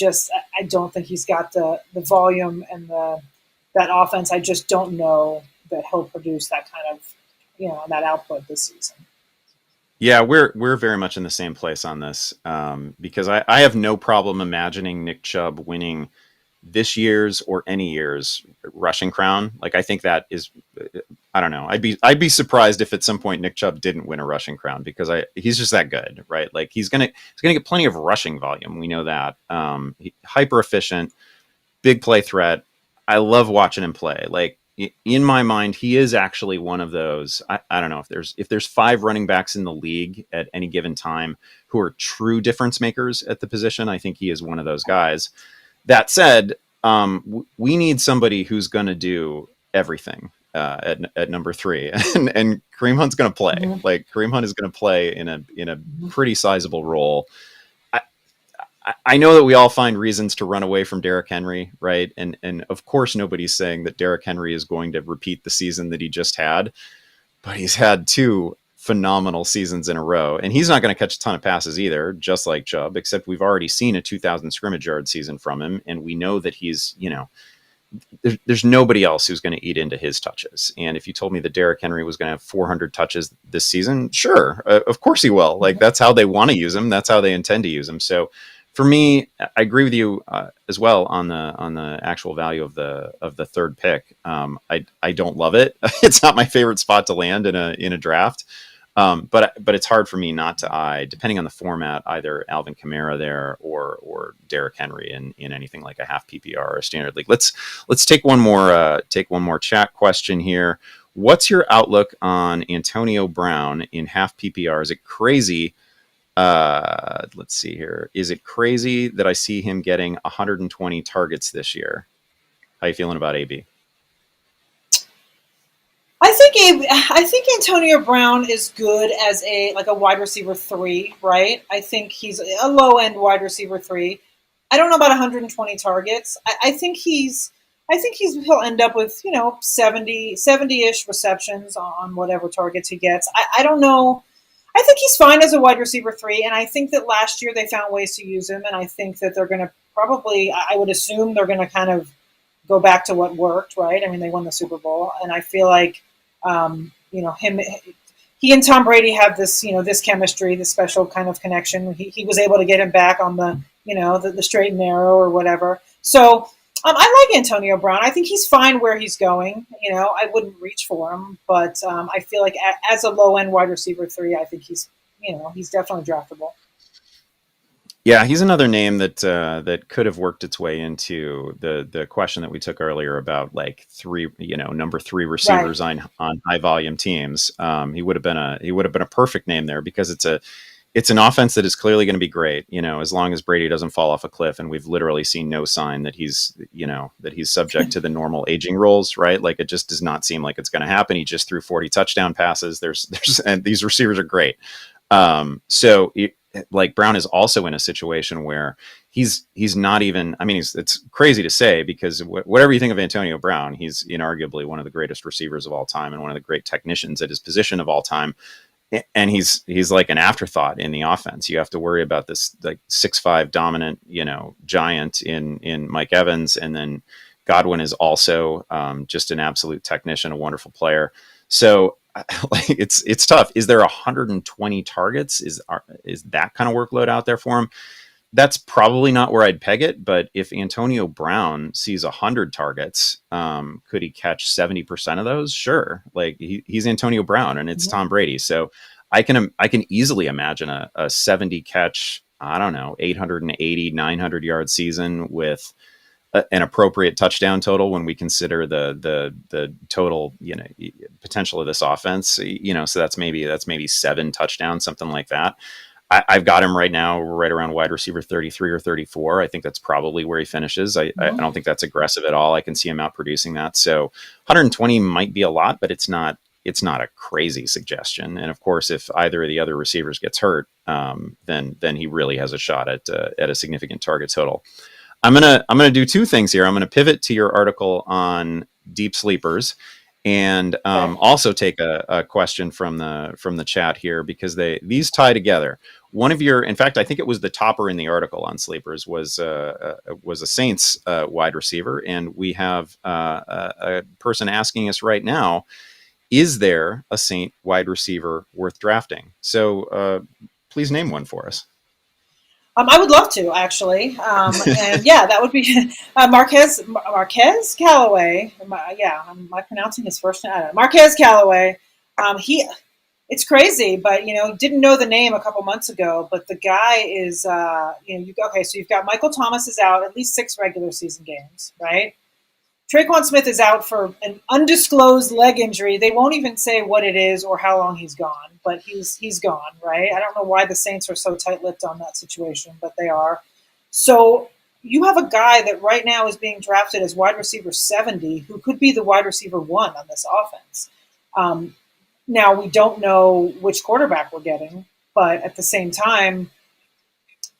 S2: don't think he's got the volume and that offense. I just don't know that he'll produce that kind of, that output this season.
S1: Yeah, we're very much in the same place on this because I have no problem imagining Nick Chubb winning this year's or any year's rushing crown. Like I think that is, I don't know. I'd be surprised if at some point Nick Chubb didn't win a rushing crown because he's just that good, right? Like he's gonna get plenty of rushing volume. We know that. Hyper efficient, big play threat. I love watching him play. Like in my mind, he is actually one of those. I don't know if there's 5 running backs in the league at any given time who are true difference makers at the position. I think he is one of those guys. That said, we need somebody who's going to do everything at number 3, and Kareem Hunt's going to play. Mm-hmm. Like Kareem Hunt is going to play in a pretty sizable role. I know that we all find reasons to run away from Derrick Henry, right? And of course, nobody's saying that Derrick Henry is going to repeat the season that he just had, but he's had 2 phenomenal seasons in a row, and he's not going to catch a ton of passes either, just like Chubb, except we've already seen a 2,000 scrimmage yard season from him, and we know that he's, there's nobody else who's going to eat into his touches. And if you told me that Derrick Henry was going to have 400 touches this season, sure, of course he will. Like that's how they want to use him. That's how they intend to use him. So for me, I agree with you as well on the actual value of the 3rd pick. I don't love it. It's not my favorite spot to land in a draft. But it's hard for me not to depending on the format, either Alvin Kamara there or Derrick Henry in anything like a half PPR or a standard league. Let's take one more chat question here. What's your outlook on Antonio Brown in half PPR? Is it crazy? Let's see here. Is it crazy that I see him getting 120 targets this year? How you feeling about AB?
S2: I think Antonio Brown is good as a wide receiver 3, right? I think he's a low end wide receiver 3. I don't know about 120 targets. I think he'll end up with 70-ish receptions on whatever targets he gets. I don't know. I think he's fine as a wide receiver 3, and I think that last year they found ways to use him, and I think that they're going to I would assume they're going to kind of go back to what worked, right? I mean, they won the Super Bowl, and I feel like he and Tom Brady have this, this chemistry, this special kind of connection. He was able to get him back on the, the straight and narrow or whatever. So I like Antonio Brown. I think he's fine where he's going. I wouldn't reach for him, but I feel like as a low end wide receiver 3, I think he's definitely draftable.
S1: Yeah, he's another name that that could have worked its way into the question that we took earlier about like number 3 receivers on high volume teams. He would have been a perfect name there because it's an offense that is clearly going to be great, as long as Brady doesn't fall off a cliff, and we've literally seen no sign that he's subject to the normal aging rules, right? Like it just does not seem like it's going to happen. He just threw 40 touchdown passes. And these receivers are great. Like Brown is also in a situation where he's not even, it's crazy to say because whatever you think of Antonio Brown, he's inarguably one of the greatest receivers of all time and one of the great technicians at his position of all time. And he's like an afterthought in the offense. You have to worry about this like 6'5" dominant, giant in Mike Evans. And then Godwin is also just an absolute technician, a wonderful player. So like it's tough. Is there 120 targets? Is that kind of workload out there for him? That's probably not where I'd peg it. But if Antonio Brown sees 100 targets, could he catch 70% of those? Sure. Like he's Antonio Brown and it's Tom Brady. So I can easily imagine a 70 catch, I don't know, 880, 900 yard season with an appropriate touchdown total when we consider the total, potential of this offense, so that's maybe 7 touchdowns, something like that. I've got him right now right around wide receiver 33 or 34. I think that's probably where he finishes. I don't think that's aggressive at all. I can see him out producing that. So 120 might be a lot, but it's not a crazy suggestion. And of course, if either of the other receivers gets hurt, then he really has a shot at a significant target total. I'm gonna do 2 things here. I'm gonna pivot to your article on deep sleepers, and also take a question from the chat here because these tie together. One of in fact, I think it was the topper in the article on sleepers was a Saints wide receiver, and we have a person asking us right now: is there a Saint wide receiver worth drafting? So please name one for us.
S2: I would love to, actually. And yeah, that would be Marquez Callaway. Am I pronouncing his first name? I don't know. Marquez Callaway. It's crazy, but didn't know the name a couple months ago. But the guy is, so you've got Michael Thomas is out at least 6 regular season games, right? Traquan Smith is out for an undisclosed leg injury. They won't even say what it is or how long he's gone, but he's gone, right? I don't know why the Saints are so tight-lipped on that situation, but they are. So you have a guy that right now is being drafted as wide receiver 70 who could be the wide receiver 1 on this offense. Now, we don't know which quarterback we're getting, but at the same time,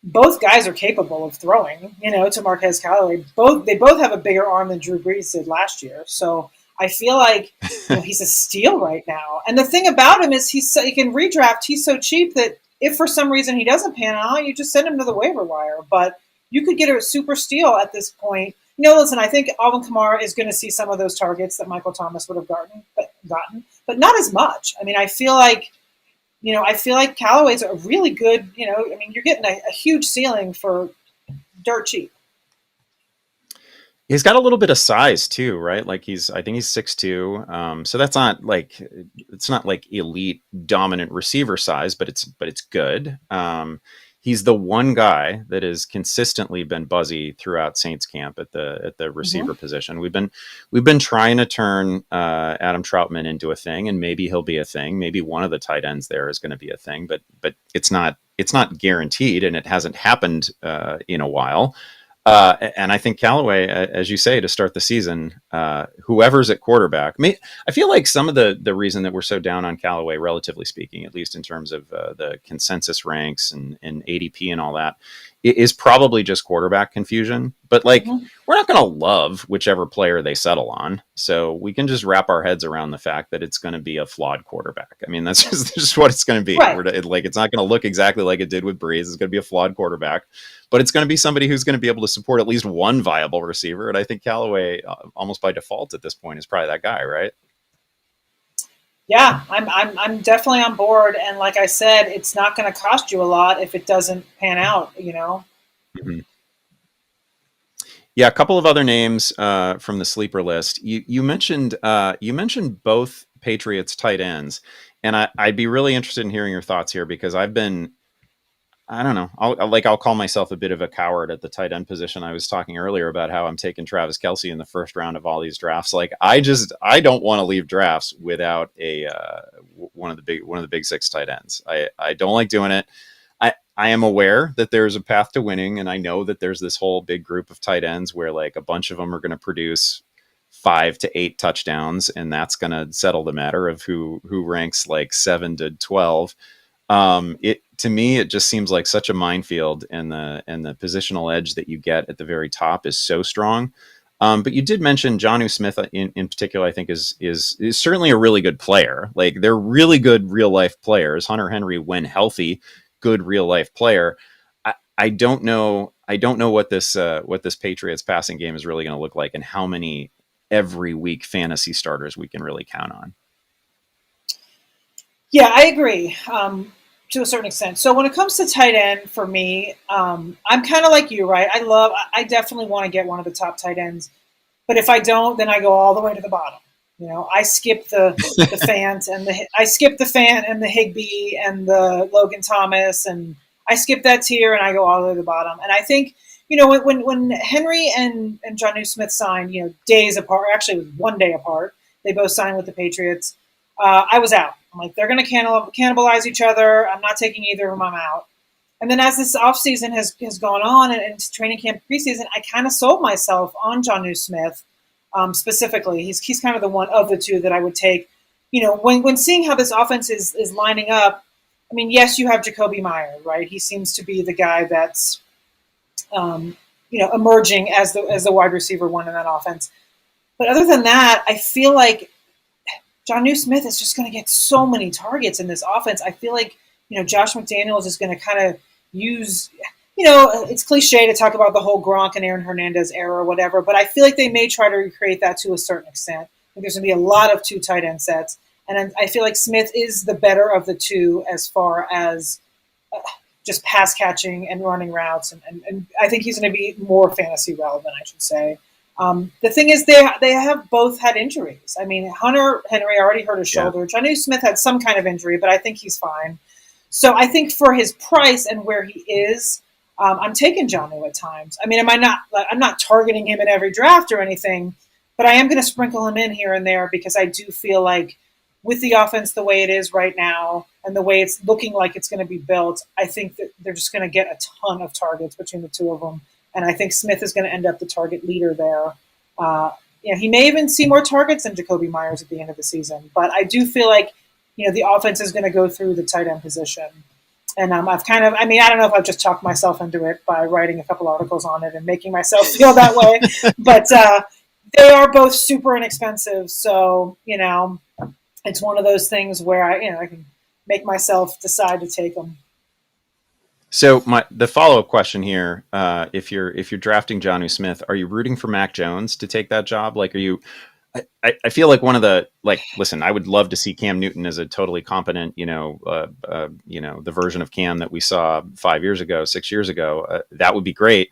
S2: both guys are capable of throwing, to Marquez Callaway. They both have a bigger arm than Drew Brees did last year. So I feel like he's a steal right now. And the thing about him is he can redraft. He's so cheap that if for some reason he doesn't pan out, you just send him to the waiver wire. But you could get a super steal at this point. Listen, I think Alvin Kamara is going to see some of those targets that Michael Thomas would have gotten, but not as much. I feel like Callaway's a really good, you're getting a huge ceiling for dirt cheap.
S1: He's got a little bit of size too, right? Like I think he's 6'2". So that's not like, it's not like elite dominant receiver size, but it's good. He's the one guy that has consistently been buzzy throughout Saints camp at the receiver position. We've been trying to turn Adam Troutman into a thing, and maybe he'll be a thing. Maybe one of the tight ends there is going to be a thing, but it's not guaranteed, and it hasn't happened in a while. And I think Callaway, as you say, to start the season, whoever's at quarterback, I feel like some of the reason that we're so down on Callaway, relatively speaking, at least in terms of the consensus ranks and ADP and all that, is probably just quarterback confusion. But like,
S2: Mm-hmm.
S1: we're not going to love whichever player they settle on. So we can just wrap our heads around the fact that it's going to be a flawed quarterback. I mean, that's just what it's going to be.
S2: Right.
S1: Like, it's not going to look exactly like it did with Breeze. It's going to be a flawed quarterback, but it's going to be somebody who's going to be able to support at least one viable receiver. And I think Callaway, almost by default at this point, is probably that guy, right?
S2: Yeah, I'm definitely on board. And like I said, it's not going to cost you a lot if it doesn't pan out,
S1: Mm-hmm. Yeah, a couple of other names from the sleeper list. You mentioned both Patriots tight ends, and I'd be really interested in hearing your thoughts here because I don't know, I'll call myself a bit of a coward at the tight end position. I was talking earlier about how I'm taking Travis Kelce in the first round of all these drafts. Like I don't want to leave drafts without a one of the big six tight ends. I don't like doing it. I am aware that there's a path to winning, and I know that there's this whole big group of tight ends where like a bunch of them are going to produce 5 to 8 touchdowns, and that's going to settle the matter of who ranks like 7 to 12. It to me, it just seems like such a minefield, and the positional edge that you get at the very top is so strong. But you did mention Jonnu Smith in particular. I think is certainly a really good player. Like they're really good real life players. Hunter Henry, when healthy, good real life player. I don't know what this Patriots passing game is really going to look like, and how many every week fantasy starters we can really count on.
S2: Yeah, I agree to a certain extent. So when it comes to tight end, for me, I'm kind of like you, right? I definitely want to get one of the top tight ends, but if I don't, then I go all the way to the bottom. I skip the Fant and the Higbee and the Logan Thomas, and I skip that tier and I go all the way to the bottom. And I think when Henry and Jonnu Smith signed, days apart, actually it was 1 day apart, they both signed with the Patriots. I was out. I'm like, they're going to cannibalize each other. I'm not taking either of them. I'm out. And then as this offseason has gone on and training camp preseason, I kind of sold myself on Jonnu Smith. Specifically, he's kind of the one of the two that I would take. When seeing how this offense is lining up, I mean, yes, you have Jacoby Meyer, right? He seems to be the guy that's, emerging as the wide receiver one in that offense. But other than that, I feel like Jonnu Smith is just going to get so many targets in this offense. I feel like, Josh McDaniels is going to kind of use, it's cliche to talk about the whole Gronk and Aaron Hernandez era or whatever, but I feel like they may try to recreate that to a certain extent. I think there's going to be a lot of 2 tight end sets. And I feel like Smith is the better of the two as far as just pass catching and running routes. And I think he's going to be more fantasy relevant, I should say. The thing is, they have both had injuries. I mean, Hunter Henry already hurt his shoulder. Yeah. Jonnu Smith had some kind of injury, but I think he's fine. So I think for his price and where he is, I'm taking Jonnu at times. I mean, I'm not targeting him in every draft or anything, but I am going to sprinkle him in here and there because I do feel like with the offense the way it is right now and the way it's looking like it's going to be built, I think that they're just going to get a ton of targets between the two of them. And I think Smith is going to end up the target leader there. He may even see more targets than Jacoby Myers at the end of the season. But I do feel like, the offense is going to go through the tight end position. And I don't know if I've just talked myself into it by writing a couple articles on it and making myself feel that way. But they are both super inexpensive. So, it's one of those things where I can make myself decide to take them.
S1: So the follow-up question here, if you're drafting Jonnu Smith, are you rooting for Mac Jones to take that job? Like, are you? I feel like one of the listen, I would love to see Cam Newton as a totally competent, the version of Cam that we saw 5 years ago, 6 years ago. That would be great.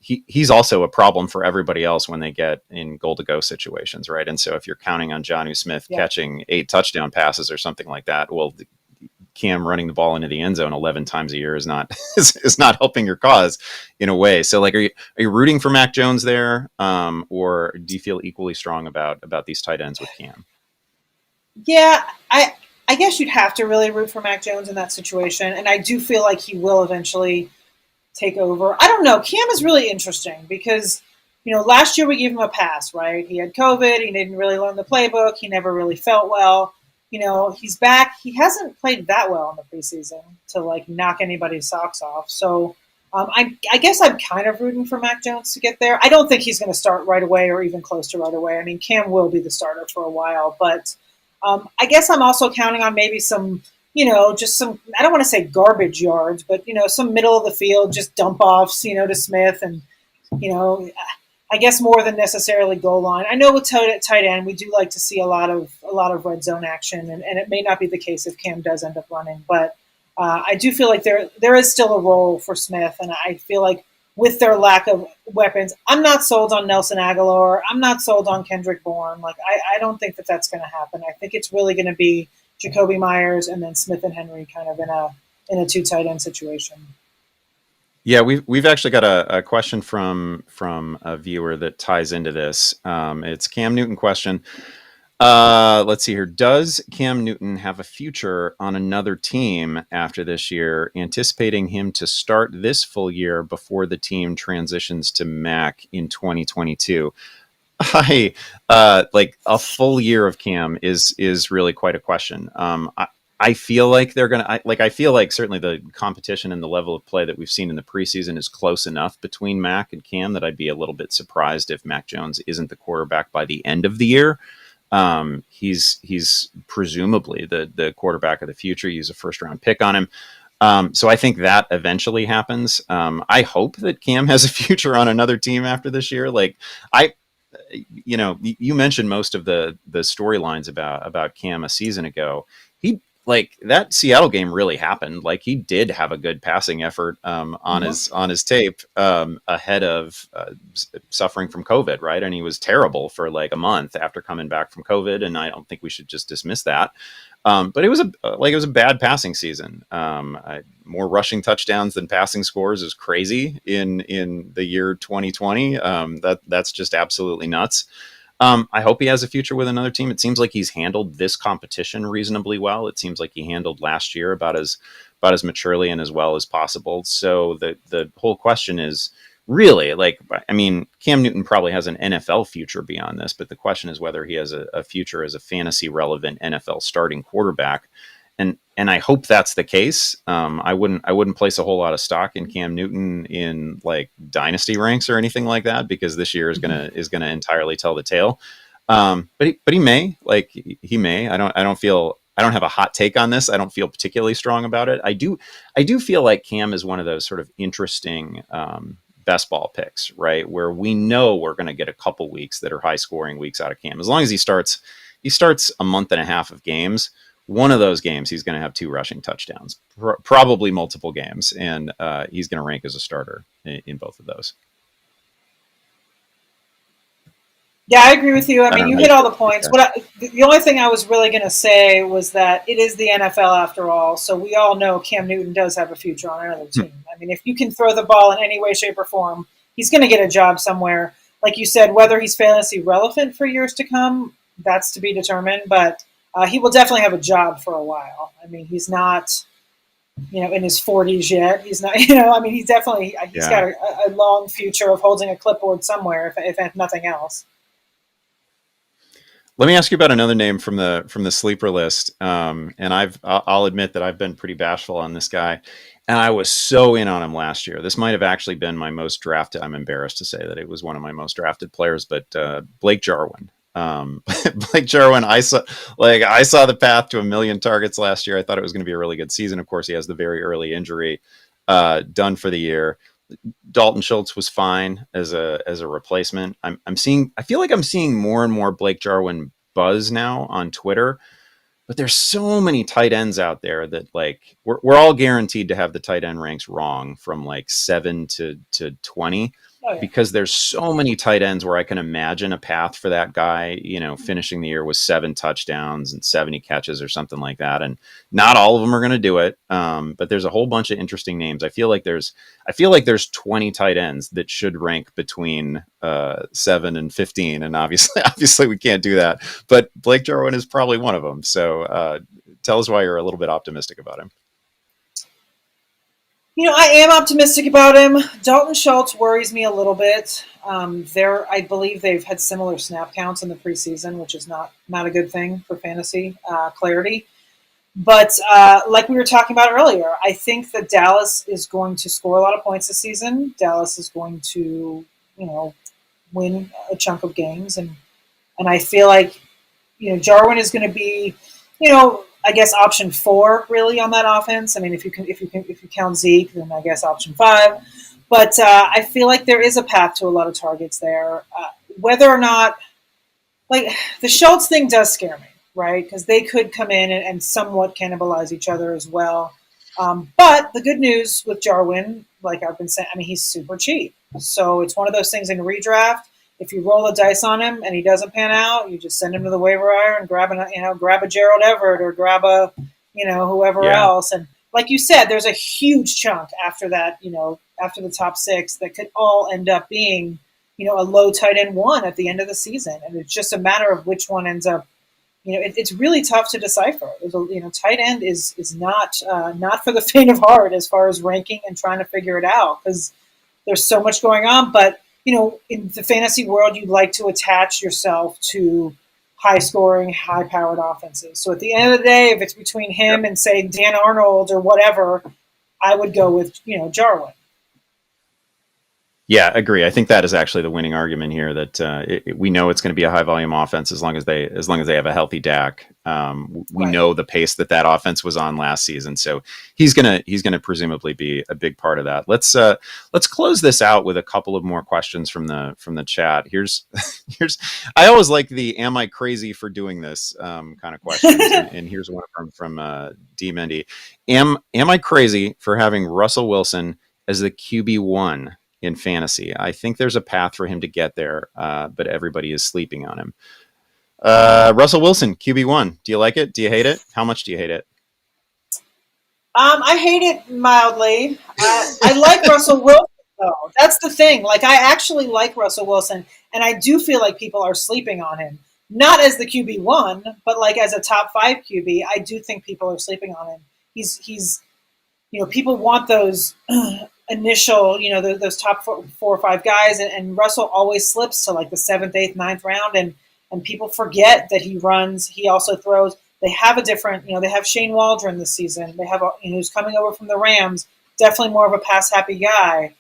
S1: He's also a problem for everybody else when they get in goal to go situations, right? And so if you're counting on Jonnu Smith catching 8 touchdown passes or something like that, well, Cam running the ball into the end zone 11 times a year is not is not helping your cause in a way. So like, are you rooting for Mac Jones there, or do you feel equally strong about these tight ends with Cam?
S2: Yeah, I guess you'd have to really root for Mac Jones in that situation, and I do feel like he will eventually take over. I don't know. Cam is really interesting because last year we gave him a pass, right? He had COVID. He didn't really learn the playbook. He never really felt well. He's back. He hasn't played that well in the preseason to knock anybody's socks off. So I guess I'm kind of rooting for Mac Jones to get there. I don't think he's going to start right away or even close to right away. I mean, Cam will be the starter for a while, but I guess I'm also counting on maybe some, just some, I don't want to say garbage yards, but, some middle of the field, just dump offs, to Smith and, you know, I guess more than necessarily goal line. I know with tight end, we do like to see a lot of red zone action, and it may not be the case if Cam does end up running, but I do feel like there is still a role for Smith, and I feel like with their lack of weapons, I'm not sold on Nelson Aguilar. I'm not sold on Kendrick Bourne. Like I don't think that that's going to happen. I think it's really going to be Jacoby Myers and then Smith and Henry kind of in a two tight end situation.
S1: Yeah, we've actually got a question from a viewer that ties into this. It's Cam Newton question. Let's see here. Does Cam Newton have a future on another team after this year, anticipating him to start this full year before the team transitions to Mac in 2022? Like a full year of Cam is really quite a question. I feel like they're gonna I feel like certainly the competition and the level of play that we've seen in the preseason is close enough between Mac and Cam that I'd be a little bit surprised if Mac Jones isn't the quarterback by the end of the year. He's presumably the quarterback of the future. Use a first round pick on him. So I think that eventually happens. I hope that Cam has a future on another team after this year. You mentioned most of the storylines about Cam a season ago. He like that Seattle game really happened. Like he did have a good passing effort on his tape ahead of suffering from COVID, right? And he was terrible for like a month after coming back from COVID. And I don't think we should just dismiss that. But it was a bad passing season. More rushing touchdowns than passing scores is crazy in the year 2020. That's just absolutely nuts. I hope he has a future with another team. It seems like he's handled this competition reasonably well. It seems like he handled last year about as maturely and as well as possible. So the whole question is really Cam Newton probably has an NFL future beyond this, but the question is whether he has a future as a fantasy relevant NFL starting quarterback. And I hope that's the case. I wouldn't place a whole lot of stock in Cam Newton in like dynasty ranks or anything like that, because this year is gonna entirely tell the tale. But he may I don't have a hot take on this. I don't feel particularly strong about it. I do feel like Cam is one of those sort of interesting best ball picks, right? Where we know we're going to get a couple weeks that are high scoring weeks out of Cam. As long as he starts a month and a half of games. One of those games, he's going to have 2 rushing touchdowns, probably multiple games, and he's going to rank as a starter in both of those.
S2: Yeah, I agree with you. I mean, you hit all the points. The only thing I was really going to say was that it is the NFL after all, so we all know Cam Newton does have a future on another team. I mean, if you can throw the ball in any way, shape, or form, he's going to get a job somewhere. Like you said, whether he's fantasy relevant for years to come, that's to be determined, but he will definitely have a job for a while. I mean, he's not, in his 40s yet. He's not, he's got a long future of holding a clipboard somewhere, if nothing else.
S1: Let me ask you about another name from the sleeper list. And I'll admit that I've been pretty bashful on this guy, and I was so in on him last year. This might have actually been my most drafted. I'm embarrassed to say that it was one of my most drafted players, but Blake Jarwin. Blake Jarwin, I saw the path to 1 million targets last year. I thought it was going to be a really good season. Of course, he has the very early injury, done for the year. Dalton Schultz was fine as a replacement. I feel like I'm seeing more and more Blake Jarwin buzz now on Twitter, but there's so many tight ends out there that like we're all guaranteed to have the tight end ranks wrong from like 7 to 20. Oh, yeah. Because there's so many tight ends where I can imagine a path for that guy, finishing the year with 7 touchdowns and 70 catches or something like that. And not all of them are going to do it. But there's a whole bunch of interesting names. I feel like there's 20 tight ends that should rank between 7 and 15. And obviously we can't do that, but Blake Jarwin is probably one of them. So tell us why you're a little bit optimistic about him.
S2: I am optimistic about him. Dalton Schultz worries me a little bit. I believe they've had similar snap counts in the preseason, which is not a good thing for fantasy clarity. But like we were talking about earlier, I think that Dallas is going to score a lot of points this season. Dallas is going to, you know, win a chunk of games, and I feel like, Jarwin is going to be, I guess option 4 really on that offense. I mean, if you count Zeke, then I guess option 5. But I feel like there is a path to a lot of targets there. Whether or not, like, the Schultz thing does scare me, right? Because they could come in and somewhat cannibalize each other as well. But the good news with Jarwin, like I've been saying, I mean, he's super cheap. So it's one of those things in redraft. If you roll the dice on him and he doesn't pan out, you just send him to the waiver wire and grab a Gerald Everett or grab a, whoever else. And like you said, there's a huge chunk after that, after the top 6 that could all end up being, a low tight end 1 at the end of the season. And it's just a matter of which one ends up. It's really tough to decipher. Tight end is not for the faint of heart as far as ranking and trying to figure it out, because there's so much going on. But in the fantasy world, you'd like to attach yourself to high-scoring, high-powered offenses. So at the end of the day, if it's between him and, say, Dan Arnold or whatever, I would go with, Jarwin.
S1: Yeah, agree. I think that is actually the winning argument here. That we know it's going to be a high volume offense as long as they have a healthy Dak. We know the pace that offense was on last season, so he's gonna presumably be a big part of that. Let's close this out with a couple of more questions from the chat. Here's I always like the "Am I crazy for doing this?" kind of questions, and here's one from D Mendy. Am I crazy for having Russell Wilson as the QB1 in fantasy? I think there's a path for him to get there, but everybody is sleeping on him. Russell Wilson, QB1. Do you like it? Do you hate it? How much do you hate it?
S2: I hate it mildly. I like Russell Wilson, though. That's the thing. Like, I actually like Russell Wilson, and I do feel like people are sleeping on him. Not as the QB1, but like as a top 5 QB, I do think people are sleeping on him. He's people want those initial, those top 4 or 5 guys, and Russell always slips to like the 7th, 8th, 9th round, and people forget that he runs. He also throws. They have a different, they have Shane Waldron this season. They have, who's coming over from the Rams, definitely more of a pass-happy guy.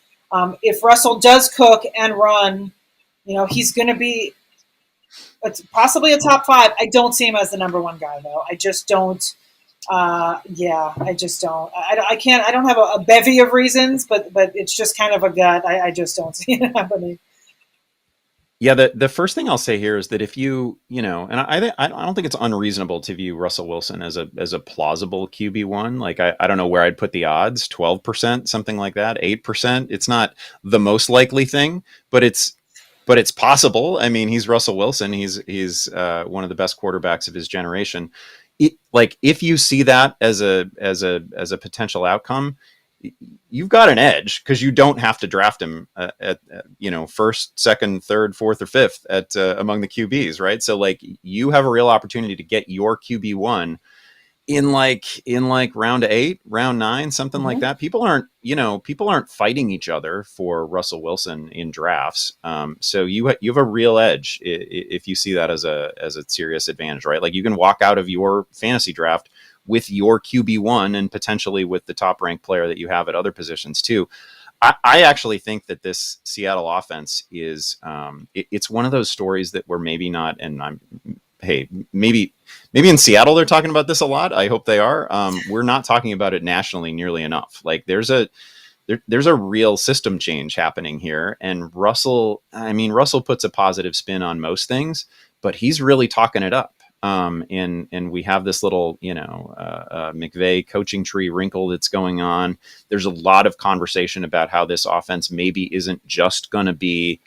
S2: If Russell does cook and run, he's going to be possibly a top 5. I don't see him as the number 1 guy, though. I just don't. I just don't. I can't. I don't have a bevy of reasons, but it's just kind of a gut. I just don't see it happening.
S1: Yeah, the first thing I'll say here is that if and I don't think it's unreasonable to view Russell Wilson as a plausible QB1. Like, I don't know where I'd put the odds, 12%, something like that, 8%. It's not the most likely thing, but it's possible. I mean, he's Russell Wilson. He's one of the best quarterbacks of his generation. Like, if you see that as a potential outcome, you've got an edge, because you don't have to draft him at first, second, third, fourth, or fifth at among the QBs, right? So like, you have a real opportunity to get your QB1 in round 8, round 9, something like that. People aren't fighting each other for Russell Wilson in drafts. So you have a real edge if you see that as a serious advantage, right? Like, you can walk out of your fantasy draft with your QB1 and potentially with the top ranked player that you have at other positions too. I actually think that this Seattle offense is it's one of those stories that we're maybe not, and maybe in Seattle they're talking about this a lot. I hope they are. We're not talking about it nationally nearly enough. Like, there's a real system change happening here, and Russell puts a positive spin on most things, but he's really talking it up. And we have this little, McVay coaching tree wrinkle that's going on. There's a lot of conversation about how this offense maybe isn't just going to be,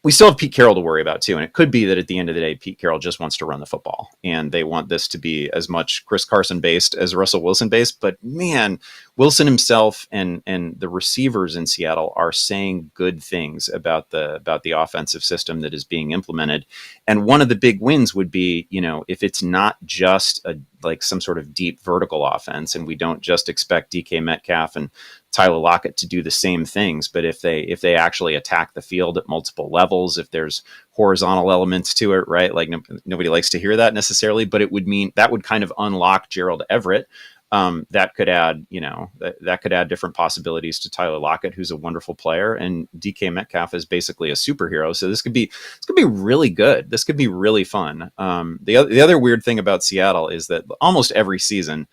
S1: we still have Pete Carroll to worry about too. And it could be that at the end of the day, Pete Carroll just wants to run the football, and they want this to be as much Chris Carson based as Russell Wilson based. But man, Wilson himself and the receivers in Seattle are saying good things about the offensive system that is being implemented. And one of the big wins would be, if it's not just like some sort of deep vertical offense, and we don't just expect DK Metcalf and Tyler Lockett to do the same things. But if they actually attack the field at multiple levels, if there's horizontal elements to it, right? Like nobody likes to hear that necessarily, but it would mean that would kind of unlock Gerald Everett. That could add, that could add different possibilities to Tyler Lockett, who's a wonderful player, and DK Metcalf is basically a superhero. So this could be really good. This could be really fun. The other weird thing about Seattle is that almost every season,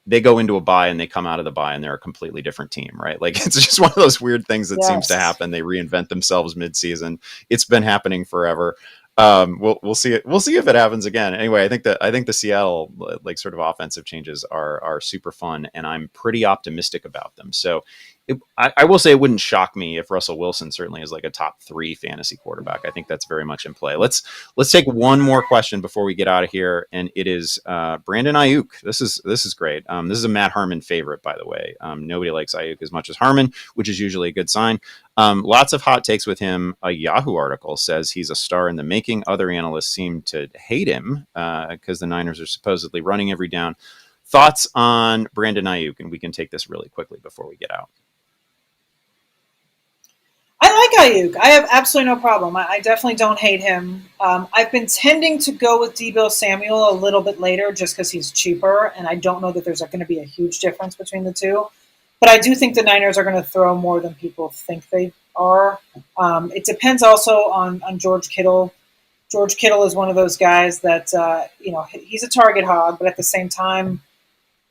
S1: they go into a bye and they come out of the bye and they're a completely different team, right? Like it's just one of those weird things that seems to happen. They reinvent themselves mid-season. It's been happening forever. We'll see it. We'll see if it happens again. Anyway, I think the Seattle like sort of offensive changes are super fun, and I'm pretty optimistic about them. So I will say it wouldn't shock me if Russell Wilson certainly is like a top 3 fantasy quarterback. I think that's very much in play. Let's take one more question before we get out of here, and it is Brandon Ayuk. This is great. This is a Matt Harmon favorite, by the way. Nobody likes Ayuk as much as Harmon, which is usually a good sign. Lots of hot takes with him. A Yahoo article says he's a star in the making. Other analysts seem to hate him because the Niners are supposedly running every down. Thoughts on Brandon Ayuk? And we can take this really quickly before we get out.
S2: I like Ayuk. I have absolutely no problem. I definitely don't hate him. I've been tending to go with Deebo Samuel a little bit later just because he's cheaper, and I don't know that there's going to be a huge difference between the two. But I do think the Niners are going to throw more than people think they are. It depends also on George Kittle. George Kittle is one of those guys that, he's a target hog, but at the same time,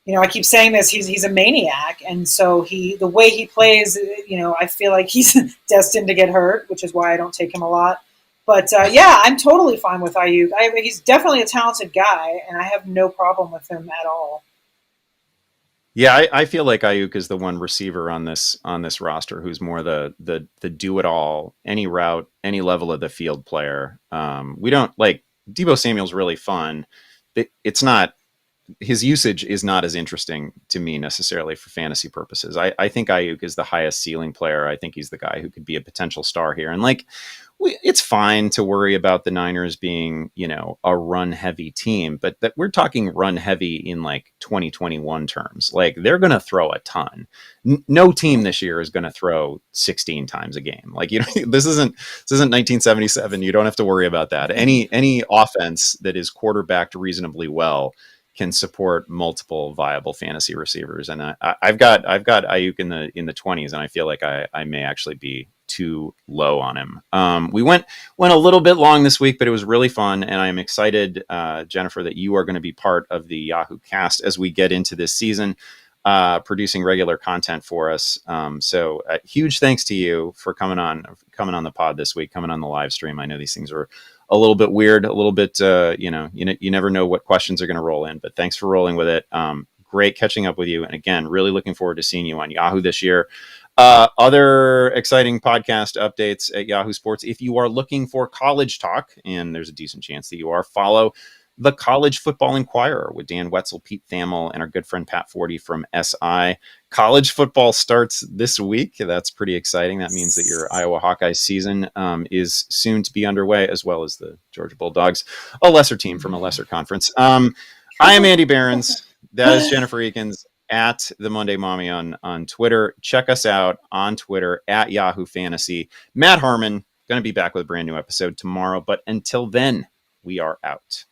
S2: I keep saying this, he's a maniac. And so the way he plays, I feel like he's destined to get hurt, which is why I don't take him a lot. But I'm totally fine with Ayuk. He's definitely a talented guy, and I have no problem with him at all.
S1: Yeah, I feel like Ayuk is the one receiver on this roster who's more the do it all, any route, any level of the field player. We don't like Deebo Samuel's really fun. It's not, his usage is not as interesting to me necessarily for fantasy purposes. I think Ayuk is the highest ceiling player. I think he's the guy who could be a potential star here. And like, it's fine to worry about the Niners being, a run heavy team, but that we're talking run heavy in like 2021 terms. Like they're going to throw a ton. No team this year is going to throw 16 times a game. Like, this isn't 1977. You don't have to worry about that. Any offense that is quarterbacked reasonably well can support multiple viable fantasy receivers. And I've got Ayuk in the 20s, and I feel like I may actually be too low on him. We went a little bit long this week, but it was really fun, and I'm excited, Jennifer, that you are going to be part of the Yahoo cast as we get into this season, producing regular content for us. So huge thanks to you for coming on the pod this week, coming on the live stream. I know these things are a little bit weird, a little bit, you never know what questions are going to roll in, but thanks for rolling with it. Great catching up with you. And again, really looking forward to seeing you on Yahoo this year. Other exciting podcast updates at Yahoo Sports. If you are looking for college talk, and there's a decent chance that you are, follow the College Football Inquirer with Dan Wetzel, Pete Thamel, and our good friend Pat Forty from SI. College football starts this week. That's pretty exciting. That means that your Iowa Hawkeyes season is soon to be underway, as well as the Georgia Bulldogs, a lesser team from a lesser conference. I am Andy Behrens. That is Jennifer Eakins at the Monday Mommy on Twitter. Check us out on Twitter at Yahoo Fantasy. Matt Harmon going to be back with a brand new episode tomorrow. But until then, we are out.